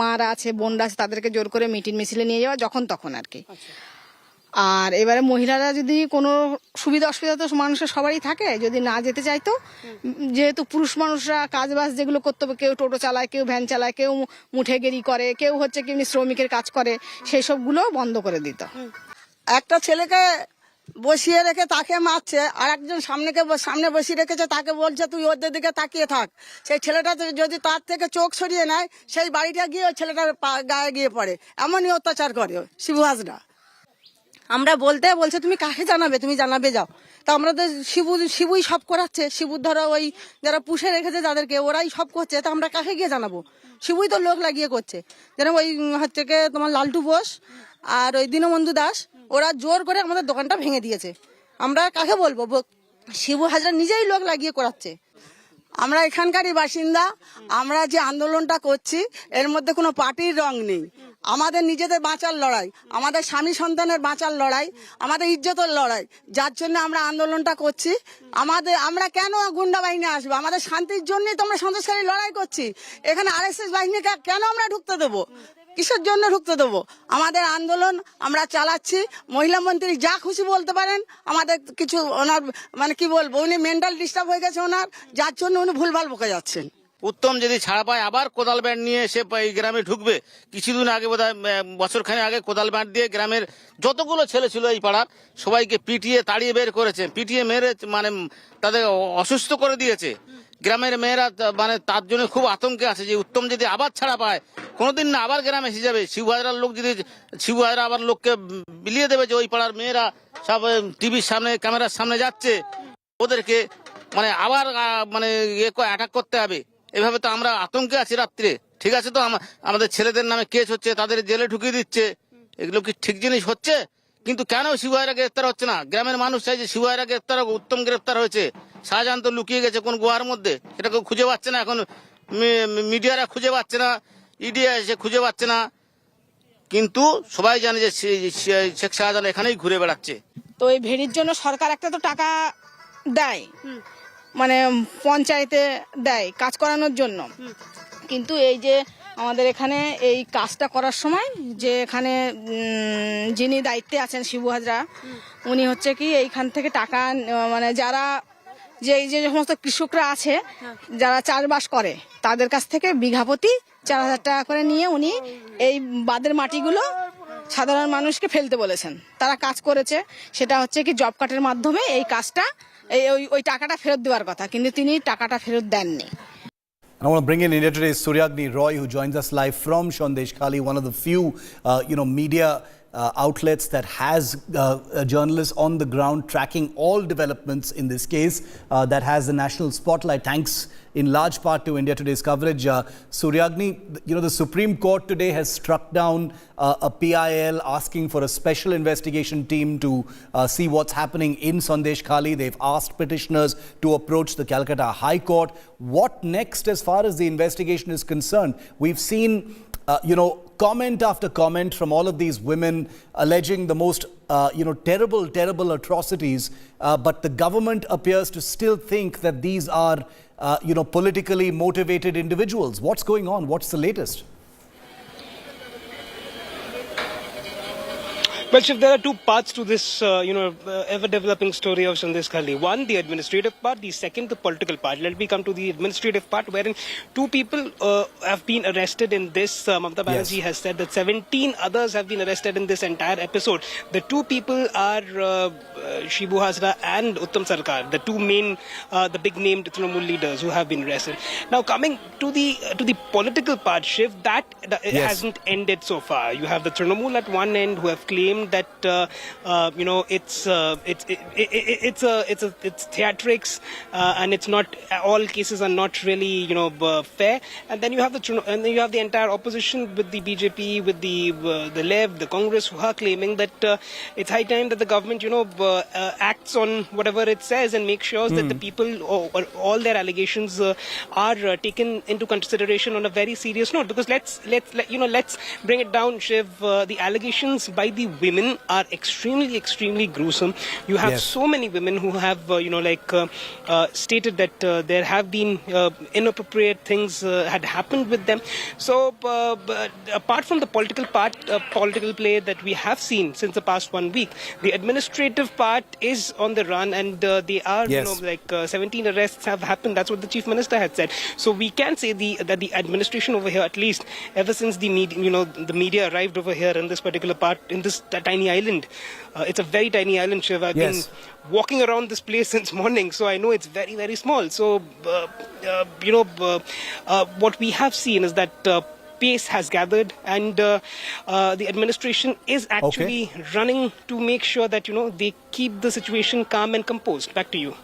[SPEAKER 22] মারা আছে, বোনরা আছে, তাদেরকে জোর করে মিটিং মিছিলে নিয়ে যাওয়া যখন তখন আর কি। আর এবারে মহিলারা যদি কোনো সুবিধা অসুবিধা তো মানুষের সবারই থাকে, যদি না যেতে চাইতো, যেহেতু পুরুষ মানুষরা কাজবাজ যেগুলো করতে হবে, কেউ টোটো চালায়, কেউ ভ্যান চালায়, কেউ মুঠেগেরি করে, কেউ হচ্ছে কি শ্রমিকের কাজ করে, সেই সবগুলো বন্ধ করে দিত। একটা ছেলেকে বসিয়ে রেখে তাকে মারছে, আর একজন সামনে বসিয়ে রেখেছে, তাকে বলছে তুই ওদের দিকে তাকিয়ে থাক। সেই ছেলেটা যদি তার থেকে চোখ সরিয়ে নেয়, সেই বাড়িটা গিয়ে ওই ছেলেটার গায়ে গিয়ে পড়ে। এমনই অত্যাচার করে শিবু হাজরা। আমরা বলছে তুমি কাকে জানাবে, তুমি জানাবে যাও। তা আমরা তো শিবুই সব করাচ্ছে। শিবুর ধরো ওই যারা পুষে রেখেছে যাদেরকে, ওরাই সব করছে। তা আমরা কাকে গিয়ে জানাবো? শিবুই তো লোক লাগিয়ে করছে। যেন ওই হচ্ছে তোমার লালটু বোস আর ওই দীনবন্ধু দাস, ওরা জোর করে আমাদের দোকানটা ভেঙে দিয়েছে। আমরা কাকে বলবো? শিবু হাজরা নিজেই লোক লাগিয়ে করাচ্ছে। আমরা এখানকারই বাসিন্দা। আমরা যে আন্দোলনটা করছি এর মধ্যে কোনো পার্টির রং নেই। আমাদের নিজেদের বাঁচার লড়াই, আমাদের স্বামী সন্তানের বাঁচার লড়াই, আমাদের ইজ্জতের লড়াই, যার জন্য আমরা আন্দোলনটা করছি। আমরা কেন গুন্ডা বাহিনী আসবো? আমাদের শান্তির জন্যই তো আমরা সন্দেশখালী লড়াই করছি। এখানে আরএসএস বাহিনীকে কেন আমরা ঢুকতে দেবো? কিসের জন্য ঢুকতে দেবো? আমাদের আন্দোলন আমরা চালাচ্ছি, মহিলা মন্ত্রী যা খুশি বলতে পারেন, আমাদের কিছু ওনার মানে কি বলবো, উনি মেন্টাল ডিস্টার্ব হয়ে গেছে ওনার, যার জন্য উনি ভুলভাল বকে যাচ্ছেন।
[SPEAKER 6] উত্তম যদি ছাড়া পায় আবার কোদাল ব্যাট নিয়ে সে এই গ্রামে ঢুকবে। কিছুদিন আগে বোধহয় বছরখানেক আগে কোদাল ব্যাট দিয়ে গ্রামের যতগুলো ছেলে ছিল এই পাড়ার সবাইকে পিটিয়ে তাড়িয়ে বের করেছে, পিটিয়ে মেরে মানে তাদের অসুস্থ করে দিয়েছে। গ্রামের মেয়েরা মানে তার জন্য খুব আতঙ্কে আছে যে উত্তম যদি আবার ছাড়া পায় কোনোদিন না আবার গ্রামে এসে যাবে। শিবহাজরার লোক যদি শিবহাজরা আবার লোককে বিলিয়ে দেবে যে ওই পাড়ার মেয়েরা সব টিভির সামনে ক্যামেরার সামনে যাচ্ছে, ওদেরকে মানে আবার মানে অ্যাটাক করতে হবে। এভাবে তো আমরা আতঙ্কে আছি রাত্রে। ঠিক আছে, তো আমাদের ছেলেদের নামে কেস হচ্ছে, তাদের জেলে ঢুকিয়ে দিচ্ছে, এগুলো কি ঠিক জিনিস হচ্ছে? কিন্তু কেন শিবহাজরা গ্রেফতার হচ্ছে না? গ্রামের মানুষ চাই যে শিবহাজরা গ্রেফতার হোক, উত্তম গ্রেফতার হয়েছে, শাহজাহান তো লুকিয়ে গেছে কোন গুহার মধ্যে, সেটা কেউ খুঁজে পাচ্ছে না, এখন মিডিয়ারা খুঁজে পাচ্ছে না, ইডি এসে খুঁজে পাচ্ছে না, কিন্তু সবাই জানে যে শেখ শাহজাহান এখানেই ঘুরে বেড়াচ্ছে।
[SPEAKER 22] তো এই ভেড়ির জন্য সরকার একটা তো টাকা দেয়, মানে পঞ্চায়েতে দেয় কাজ করানোর জন্য, কিন্তু এই যে আমাদের এখানে এই কাজটা করার সময় যে এখানে যিনি দায়িত্বে আছেন শিবু হাজরা, উনি হচ্ছে কি এইখান থেকে টাকা মানে যারা যে এই যে সমস্ত কৃষকরা আছে যারা চাষবাস করে তাদের কাছ থেকে বিঘা প্রতি 4,000 টাকা করে নিয়ে উনি এই বাঁধের মাটিগুলো সাধারণ মানুষকে ফেলতে বলেছেন। তারা কাজ করেছে, সেটা হচ্ছে কি জব কার্ডের মাধ্যমে এই কাজটা ওই টাকাটা ফেরত দেওয়ার কথা, কিন্তু তিনি টাকাটা ফেরত দেননি।
[SPEAKER 4] I want to bring in India Today's Suryagni Roy, who joins us live from Sandeshkhali, one of the few, media outlets that has journalists on the ground tracking all developments in this case, that has the national spotlight. Thanks in large part to India Today's coverage. Suryagni, the Supreme Court today has struck down a PIL asking for a special investigation team to see what's happening in Sandeshkhali. They've asked petitioners to approach the Calcutta High Court. What next as far as the investigation is concerned? We've seen comment after comment from all of these women alleging the most, terrible atrocities. But the government appears to still think that these are, politically motivated individuals. What's going on? What's the latest?
[SPEAKER 7] Well, Shiv, there are two parts to this, ever-developing story of Sandeshkhali. One, the administrative part. The second, the political part. Let me come to the administrative part, wherein 2 people have been arrested in this. Mamata Banerjee has said that 17 others have been arrested in this entire episode. The 2 people are Shibu Hazra and Uttam Sarkar, the 2 main, the big-named Trinamool leaders who have been arrested. Now, coming to the political part, Shiv, that hasn't ended so far. You have the Trinamool at one end who have claimed that it's theatrics and it's not, all cases are not really fair. And then you have the entire opposition with the BJP, with the left, the Congress, who are claiming that it's high time that the government acts on whatever it says and makes sure that the people or all their allegations are taken into consideration on a very serious note. Because let's bring it down, Shiv. The allegations by the women are extremely gruesome. You have so many women who have stated that there have been inappropriate things had happened with them. So apart from the political play that we have seen since the past 1 week, the administrative part is on the run, and they are 17 arrests have happened. That's what the Chief Minister had said. So we can say that the administration over here, at least ever since the media arrived over here in this particular part, in this tiny island, it's a very tiny island, Shiv. I've been walking around this place since morning, so I know it's very small. So what we have seen is that pace has gathered, and the administration is actually running to make sure that they keep the situation calm and composed. Back to you.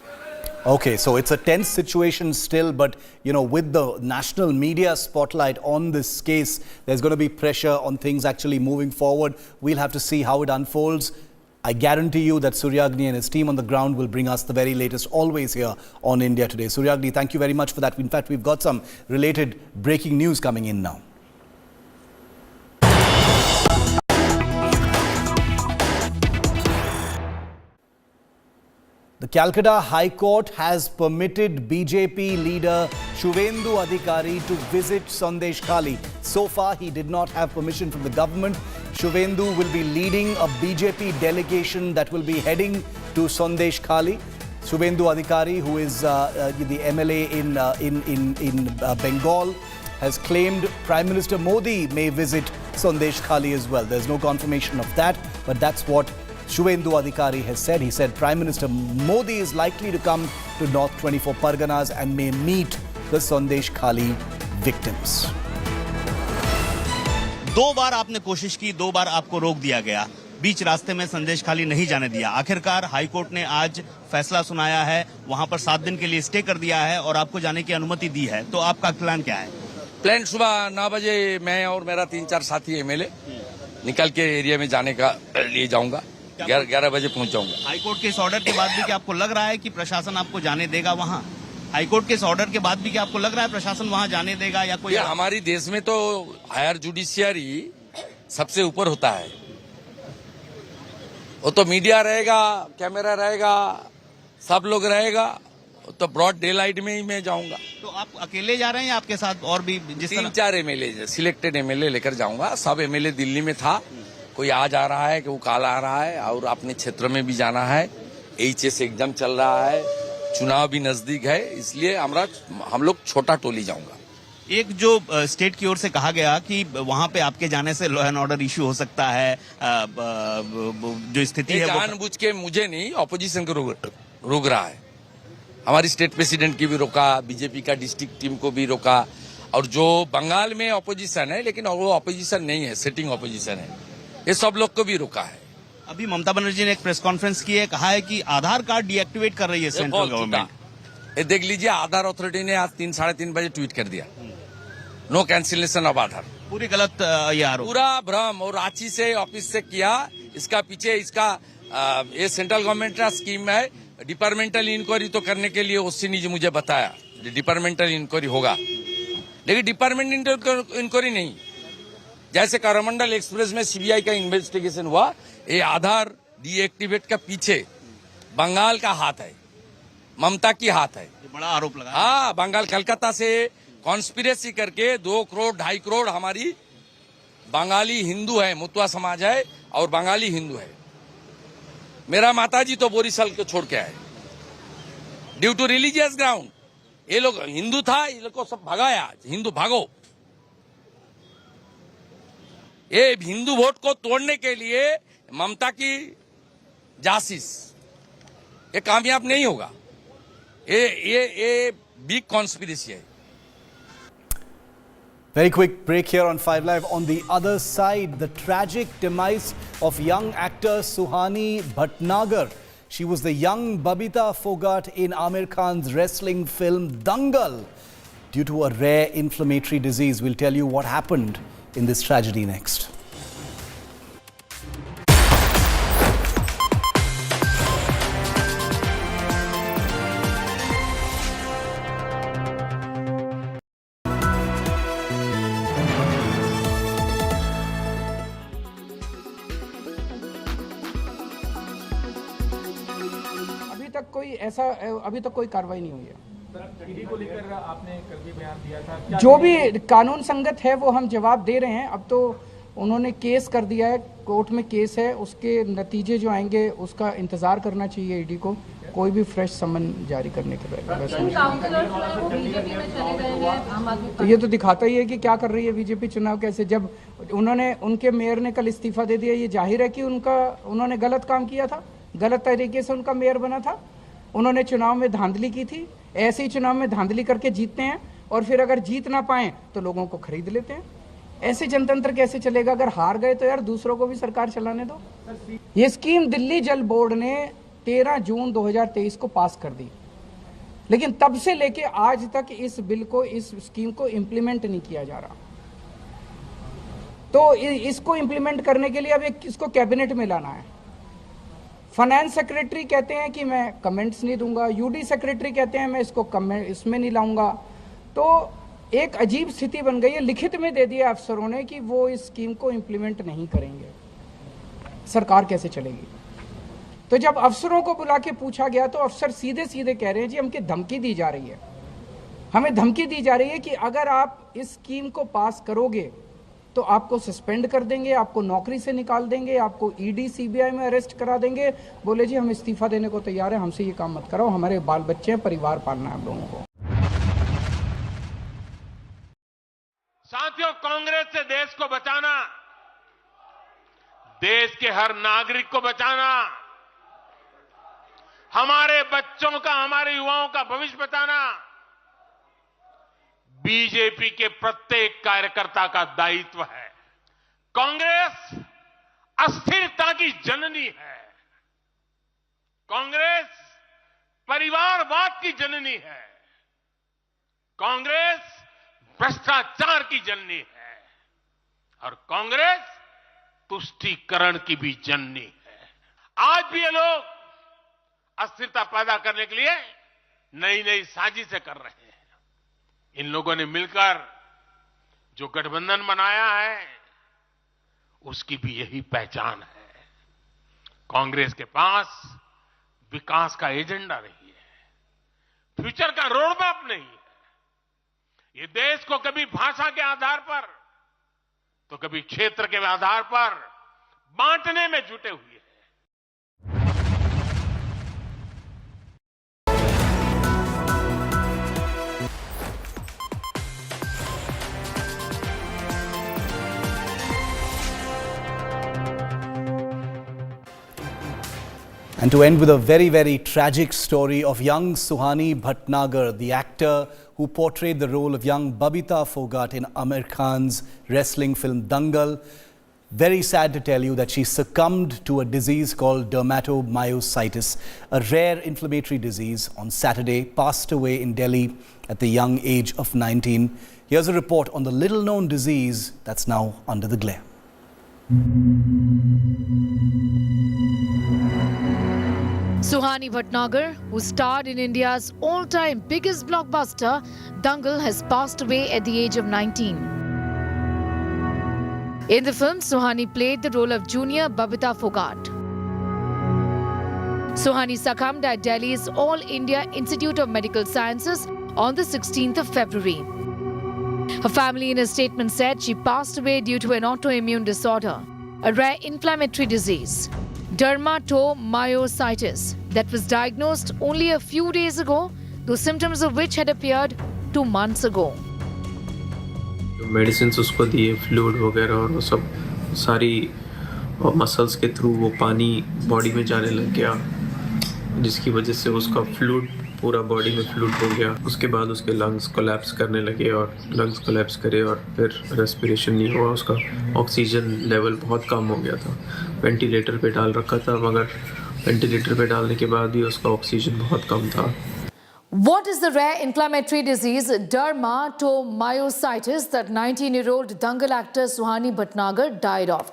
[SPEAKER 4] Okay, so it's a tense situation still, but with the national media spotlight on this case, there's going to be pressure on things actually moving forward. We'll have to see how it unfolds. I guarantee you that Suryagni and his team on the ground will bring us the very latest, always here on India Today. Suryagni, thank you very much for that. In fact, we've got some related breaking news coming in now. The Calcutta High Court has permitted BJP leader Shubhendu Adhikari to visit Sandeshkhali. So far, he did not have permission from the government. Shubhendu will be leading a BJP delegation that will be heading to Sandeshkhali. Shubhendu Adhikari, who is the MLA in Bengal, has claimed Prime Minister Modi may visit Sandeshkhali as well. There's no confirmation of that, but that's what Shubhendu Adhikari has said. He said Prime Minister Modi is likely to come to North 24 Parganas and may meet the Sandeshkhali victims.
[SPEAKER 8] 2 बार आपने कोशिश की, 2 बार आपको रोक दिया गया, बीच रास्ते में संदेशखाली नहीं जाने दिया। आखिरकार हाईकोर्ट ने आज फैसला सुनाया है, वहां पर 7 दिन के लिए स्टे कर दिया है और आपको जाने की अनुमति दी है। तो आपका प्लान क्या है?
[SPEAKER 9] प्लान सुबह 9 बजे मैं और मेरा 3-4 साथी एमएलए निकल के एरिया में जाने का लिए जाऊंगा। 11 बजे पहुंच जाऊंगा।
[SPEAKER 8] हाईकोर्ट के इस ऑर्डर के बाद भी क्या आपको लग रहा है कि प्रशासन आपको जाने देगा वहां? हाईकोर्ट के इस ऑर्डर के बाद भी क्या आपको लग रहा है प्रशासन वहां जाने देगा या कोई?
[SPEAKER 9] हमारी देश में तो हायर जुडिशियरी सबसे ऊपर होता है। वो तो मीडिया रहेगा, कैमरा रहेगा, सब लोग रहेगा, तो ब्रॉड डे लाइट में ही मैं जाऊंगा।
[SPEAKER 8] तो आप अकेले जा रहे हैं या आपके साथ और भी?
[SPEAKER 9] 3-4 एमएलए सिलेक्टेड एमएलए लेकर जाऊंगा। सब एमएलए दिल्ली में था, कोई आज आ रहा है, कोई कल आ रहा है और अपने क्षेत्र में भी जाना है। एचएस एग्जाम चल रहा है, चुनाव भी नजदीक है, इसलिए हम लोग छोटा टोली जाऊंगा।
[SPEAKER 8] एक जो स्टेट की ओर से कहा गया कि वहां पे आपके जाने से लॉ एंड ऑर्डर इश्यू हो सकता है, जो स्थिति है
[SPEAKER 9] जानबूझ के मुझे नहीं, ऑपोजिशन को रोक रहा है। हमारी स्टेट प्रेसिडेंट की भी रोका, बीजेपी का डिस्ट्रिक्ट टीम को भी रोका, और जो बंगाल में ऑपोजिशन है लेकिन वो ऑपोजिशन नहीं है, सिटिंग ऑपोजिशन है, ये सब लोग को भी रोका है।
[SPEAKER 8] अभी ममता बनर्जी ने एक प्रेस कॉन्फ्रेंस की है, कहा है कि आधार कार्ड डीएक्टिवेट कर रही है सेंट्रल गवर्नमेंट।
[SPEAKER 9] ये देख लीजिए, आधार अथॉरिटी ने आज 3-3:30 बजे ट्वीट कर दिया, नो कैंसिलेशन ऑफ आधार।
[SPEAKER 8] पूरी गलत ये आरोप,
[SPEAKER 9] पूरा भ्रम, और रांची से ऑफिस से किया। इसका पीछे ये सेंट्रल गवर्नमेंट का स्कीम है। डिपार्टमेंटल इंक्वायरी तो करने के लिए ओसी ने मुझे बताया डिपार्टमेंटल इंक्वायरी होगा, लेकिन डिपार्टमेंटल इंक्वायरी नहीं। जैसे करमंडल एक्सप्रेस में सीबीआई का इन्वेस्टिगेशन हुआ, ये आधार डीएक्टिवेट का पीछे बंगाल का हाथ है, ममता की हाथ है।
[SPEAKER 8] ये बड़ा आरोप लगा।
[SPEAKER 9] हाँ, बंगाल कलकत्ता से कॉन्स्पिरेसी करके 2 करोड़ 2.5 करोड़ हमारी बंगाली हिंदू है, मुतवा समाज है और बंगाली हिंदू है। मेरा माताजी तो बोरीसल को छोड़ के आए ड्यू टू रिलीजियस ग्राउंड। ये लोग हिंदू था, ये लोग को सब भगाया, हिंदू भागो। ये हिंदू वोट को तोड़ने के लिए ममता की जासिस, ये कामयाब नहीं होगा। ये बिग कॉन्स्पिरेसी है।
[SPEAKER 4] Very quick break here on 5 Live. On the other side, the tragic demise of young actor Suhani Bhatnagar. She was the young Babita Phogat in Amir Khan's wrestling film Dangal. Due to a rare inflammatory disease, we'll tell you what happened in this tragedy next.
[SPEAKER 11] अभी तक कोई कार्रवाई नहीं हुई है। ED को लेकर आपने कल भी बयान दिया था, जो भी कानून संगत है वो हम जवाब दे रहे हैं। अब तो उन्होंने केस कर दिया है, कोर्ट में केस है, उसके नतीजे जो आएंगे उसका इंतजार करना चाहिए ईडी को, कोई भी फ्रेश समन जारी करने के पहले। तो ये तो दिखाता ही है कि क्या कर रही है बीजेपी चुनाव कैसे। जब उनके मेयर ने कल इस्तीफा दे दिया, ये जाहिर है कि उन्होंने गलत काम किया था, गलत तरीके से उनका मेयर बना था, उन्होंने चुनाव में धांधली की थी। ऐसे ही चुनाव में धांधली करके जीतते हैं और फिर अगर जीत ना पाए तो लोगों को खरीद लेते हैं। ऐसे जनतंत्र कैसे चलेगा? अगर हार गए तो यार दूसरों को भी सरकार चलाने दो। ये स्कीम दिल्ली जल बोर्ड ने 13 जून 2023 को पास कर दी, लेकिन तब से लेके आज तक इस बिल को, इस स्कीम को इम्प्लीमेंट नहीं किया जा रहा। तो इसको इम्प्लीमेंट करने के लिए अब इसको कैबिनेट में लाना है। फाइनेंस सेक्रेटरी कहते हैं कि मैं कमेंट्स नहीं दूंगा, यूडी सेक्रेटरी कहते हैं मैं इसको कमेंट इसमें नहीं लाऊंगा। तो एक अजीब स्थिति बन गई है। लिखित में दे दिया अफसरों ने कि वो इस स्कीम को इम्प्लीमेंट नहीं करेंगे। सरकार कैसे चलेगी? तो जब अफसरों को बुला के पूछा गया तो अफसर सीधे सीधे कह रहे हैं जी हमको धमकी दी जा रही है, हमें धमकी दी जा रही है कि अगर आप इस स्कीम को पास करोगे तो आपको सस्पेंड कर देंगे, आपको नौकरी से निकाल देंगे, आपको ईडी सीबीआई में अरेस्ट करा देंगे। बोले जी हम इस्तीफा देने को तैयार हैं, हमसे ये काम मत कराओ, हमारे बाल बच्चे हैं, परिवार पालना है हम लोगों को।
[SPEAKER 16] साथियों, कांग्रेस से देश को बचाना, देश के हर नागरिक को बचाना, हमारे बच्चों का, हमारे युवाओं का भविष्य बचाना बीजेपी के प्रत्येक कार्यकर्ता का दायित्व है। कांग्रेस अस्थिरता की जननी है, कांग्रेस परिवारवाद की जननी है, कांग्रेस भ्रष्टाचार की जननी है और कांग्रेस तुष्टीकरण की भी जननी है। आज भी ये लोग अस्थिरता पैदा करने के लिए नई नई साजिशें कर रहे हैं। इन लोगों ने मिलकर जो गठबंधन बनाया है उसकी भी यही पहचान है। कांग्रेस के पास विकास का एजेंडा नहीं है, फ्यूचर का रोड मैप नहीं है। ये देश को कभी भाषा के आधार पर तो कभी क्षेत्र के आधार पर बांटने में जुटे हुए हैं।
[SPEAKER 4] And to end with a very, very tragic story of young Suhani Bhatnagar, the actor who portrayed the role of young Babita Phogat in Amir Khan's wrestling film Dangal. Very sad to tell you that she succumbed to a disease called dermatomyositis, a rare inflammatory disease, on Saturday, passed away in Delhi at the young age of 19. Here's a report on the little-known disease that's now under the glare.
[SPEAKER 1] Suhani Bhatnagar, who starred in India's all-time biggest blockbuster, Dangal, has passed away at the age of 19. In the film, Suhani played the role of junior Babita Phogat. Suhani succumbed at Delhi's All India Institute of Medical Sciences on the 16th of February. Her family in a statement said she passed away due to an autoimmune disorder, a rare inflammatory disease, dermatomyositis, that was diagnosed only a few days ago, the symptoms of which had appeared 2 months ago.
[SPEAKER 12] Medicine उसको दिए, fluid वगैरह, और वो सब सारी muscles के through वो पानी बॉडी में जाने लग गया, जिसकी वजह से उसका फ्लूइड पूरा बॉडी में फ्लूइड हो गया। उसके बाद उसके लंग्स कोलैप्स करने लगे और लंग्स कोलैप्स करे और फिर रेस्पिरेशन नहीं हुआ, उसका ऑक्सीजन लेवल बहुत कम हो गया था। वेंटिलेटर पे डाल रखा था, मगर वेंटिलेटर पे डालने के बाद भी उसका ऑक्सीजन बहुत कम था।
[SPEAKER 1] What is the rare inflammatory disease dermatomyositis that 19-year-old Dangal actor Suhani Bhatnagar died of?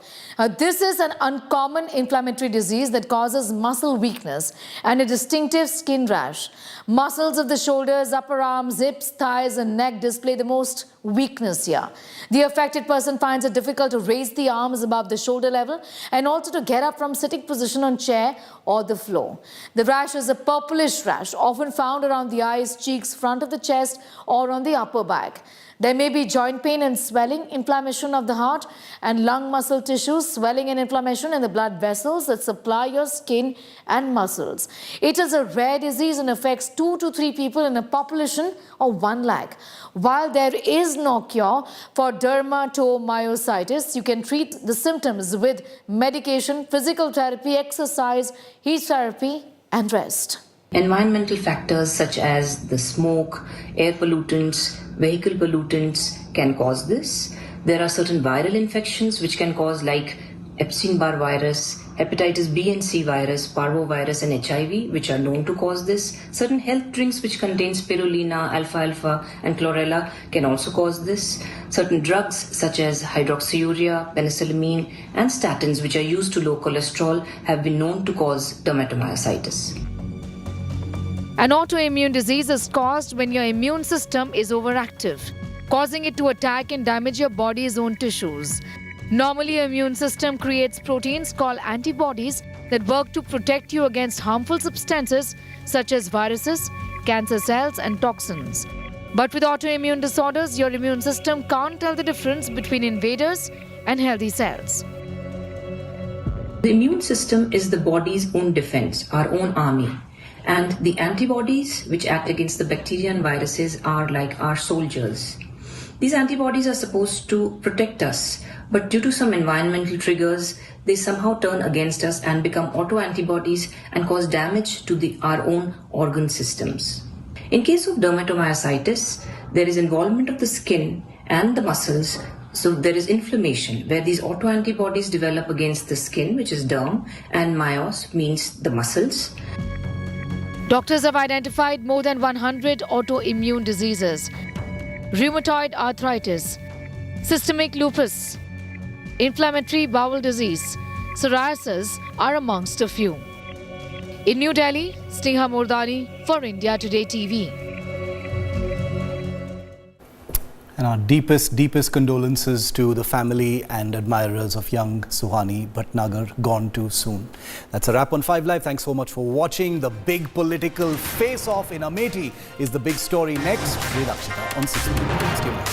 [SPEAKER 1] This is an uncommon inflammatory disease that causes muscle weakness and a distinctive skin rash. Muscles of the shoulders, upper arms, hips, thighs and neck display the most weakness here. The affected person finds it difficult to raise the arms above the shoulder level and also to get up from sitting position on chair or the floor. The rash is a purplish rash, often found around the eyes, cheeks, front of the chest or on the upper back. There may be joint pain and swelling, inflammation of the heart and lung muscle tissues, swelling and inflammation in the blood vessels that supply your skin and muscles. It is a rare disease and affects 2 to 3 people in a population of 1 lakh. While there is no cure for dermatomyositis, you can treat the symptoms with medication, physical therapy, exercise, heat therapy and rest.
[SPEAKER 13] Environmental factors such as the smoke, air pollutants, vehicle pollutants can cause this. There are certain viral infections which can cause, like Epstein-Barr virus, hepatitis B and C virus, parvovirus and HIV, which are known to cause this. Certain health drinks which contain spirulina, alfalfa and chlorella can also cause this. Certain drugs such as hydroxyurea, penicillamine and statins, which are used to lower cholesterol, have been known to cause dermatomyositis.
[SPEAKER 1] An autoimmune disease is caused when your immune system is overactive, causing it to attack and damage your body's own tissues. Normally, your immune system creates proteins called antibodies that work to protect you against harmful substances such as viruses, cancer cells, and toxins. But with autoimmune disorders, your immune system can't tell the difference between invaders and healthy cells.
[SPEAKER 13] The immune system is the body's own defense, our own army. And the antibodies which act against the bacteria and viruses are like our soldiers. These antibodies are supposed to protect us, but due to some environmental triggers, they somehow turn against us and become autoantibodies and cause damage to our own organ systems. In case of dermatomyositis, there is involvement of the skin and the muscles, so there is inflammation where these autoantibodies develop against the skin, which is derm, and myos means the muscles.
[SPEAKER 1] Doctors have identified more than 100 autoimmune diseases: rheumatoid arthritis, systemic lupus, inflammatory bowel disease, psoriasis are amongst a few. In New Delhi, Sneha Mordani for India Today TV.
[SPEAKER 4] And our deepest condolences to the family and admirers of young Suhani, Bhatnagar, gone too soon. That's a wrap on 5 Live. Thanks so much for watching. The big political face-off in Amethi is the big story next. With Akshita on 6 Minutes. Give us.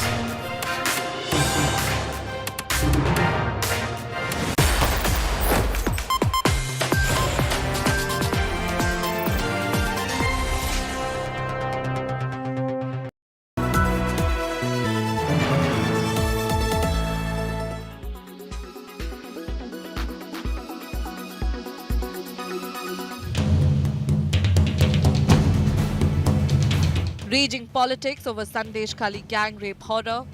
[SPEAKER 17] Raging politics over Sandeshkhali gang rape horror.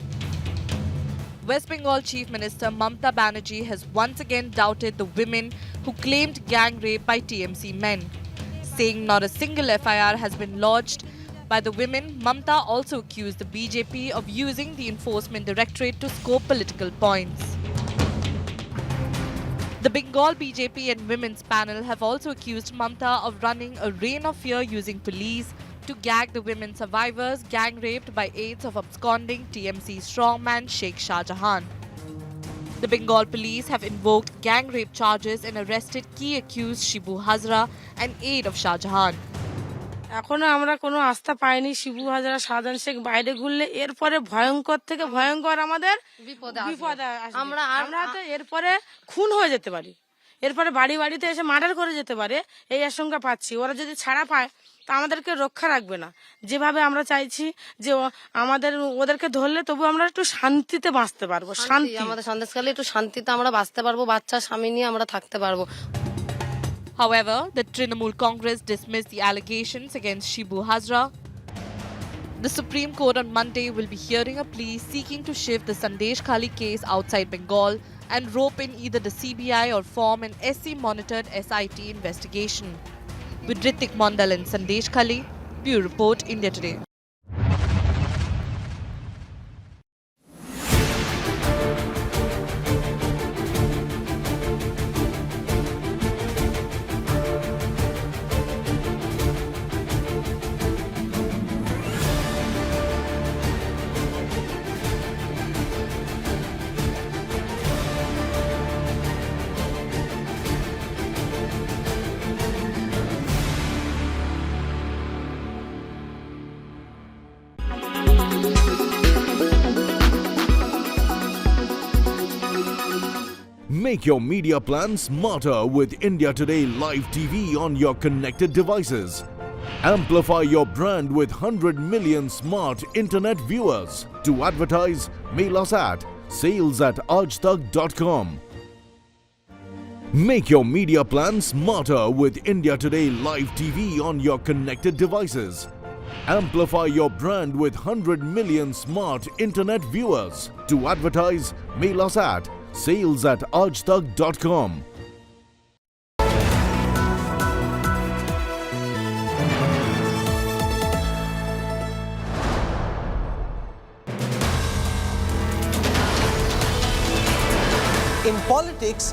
[SPEAKER 17] West Bengal Chief Minister Mamata Banerjee has once again doubted the women who claimed gang rape by TMC men. Saying not a single FIR has been lodged by the women, Mamata also accused the BJP of using the Enforcement Directorate to score political points. The Bengal BJP and women's panel have also accused Mamata of running a reign of fear using police to gag the women survivors gang raped by aides of absconding TMC strongman Sheikh Shah Jahan. The Bengal police have invoked gang rape charges and arrested key accused Shibu Hazra, an aide of Shah Jahan.
[SPEAKER 22] এখনো আমরা কোনো আস্থা পাইনি শিবু হাজারা সাধারণ শেখ বাইরে ঘুরলে এরপরে ভয়ঙ্কর থেকে ভয়ঙ্কর আমাদের বিপদ আমরা তো এরপরে খুন হয়ে যেতে পারি এরপরে বাড়ি বাড়িতে এসে মার্ডার করে যেতে পারে এই আশঙ্কা পাচ্ছি ওরা যদি ছাড়া পায় তা আমাদেরকে রক্ষা রাখবে না যেভাবে আমরা চাইছি যে আমাদের ওদেরকে ধরলে তবু আমরা একটু শান্তিতে বাঁচতে পারবো শান্তি আমাদের সন্দেশখালী একটু শান্তিতে আমরা বাঁচতে পারবো বাচ্চা স্বামী নিয়ে আমরা থাকতে পারবো.
[SPEAKER 17] However, the Trinamool Congress dismissed the allegations against Shibu Hazra. The Supreme Court on Monday will be hearing a plea seeking to shift the Sandeshkhali case outside Bengal and rope in either the CBI or form an SC-monitored SIT investigation. With Ritik Mondal in Sandeshkhali, Bureau Report, India Today.
[SPEAKER 18] Make your media plan smarter with India Today Live TV on your connected devices. Amplify your brand with 100 million smart internet viewers. To advertise, mail us at sales@aajtak.com. Make your media plan smarter with India Today Live TV on your connected devices. Amplify your brand with 100 million smart internet viewers. To advertise, mail us at sales@aajtak.com.
[SPEAKER 5] In politics,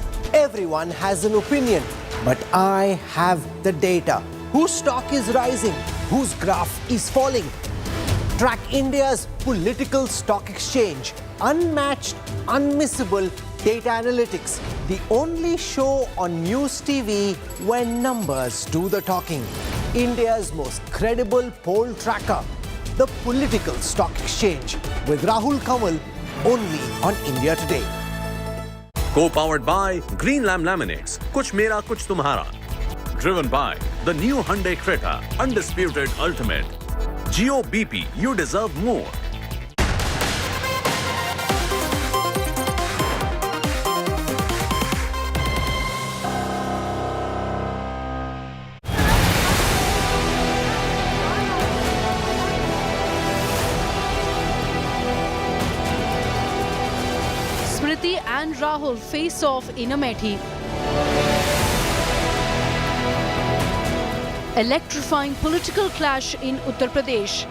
[SPEAKER 5] everyone has an opinion, but I have the data. Whose stock is rising? Whose graph is falling? Track India's political stock exchange. Unmatched, unmissable, Data analytics, the only show on news TV where numbers do the talking. India's most credible poll tracker, the Political Stock Exchange, with Rahul Kamal, only on India Today.
[SPEAKER 10] Co-powered by Green Lam Laminates, Kuch Mera Kuch Tumhara. Driven by the new Hyundai Creta, undisputed ultimate. Geo BP, you deserve more.
[SPEAKER 1] Smriti and Rahul face off in Amethi. Electrifying political clash in Uttar Pradesh.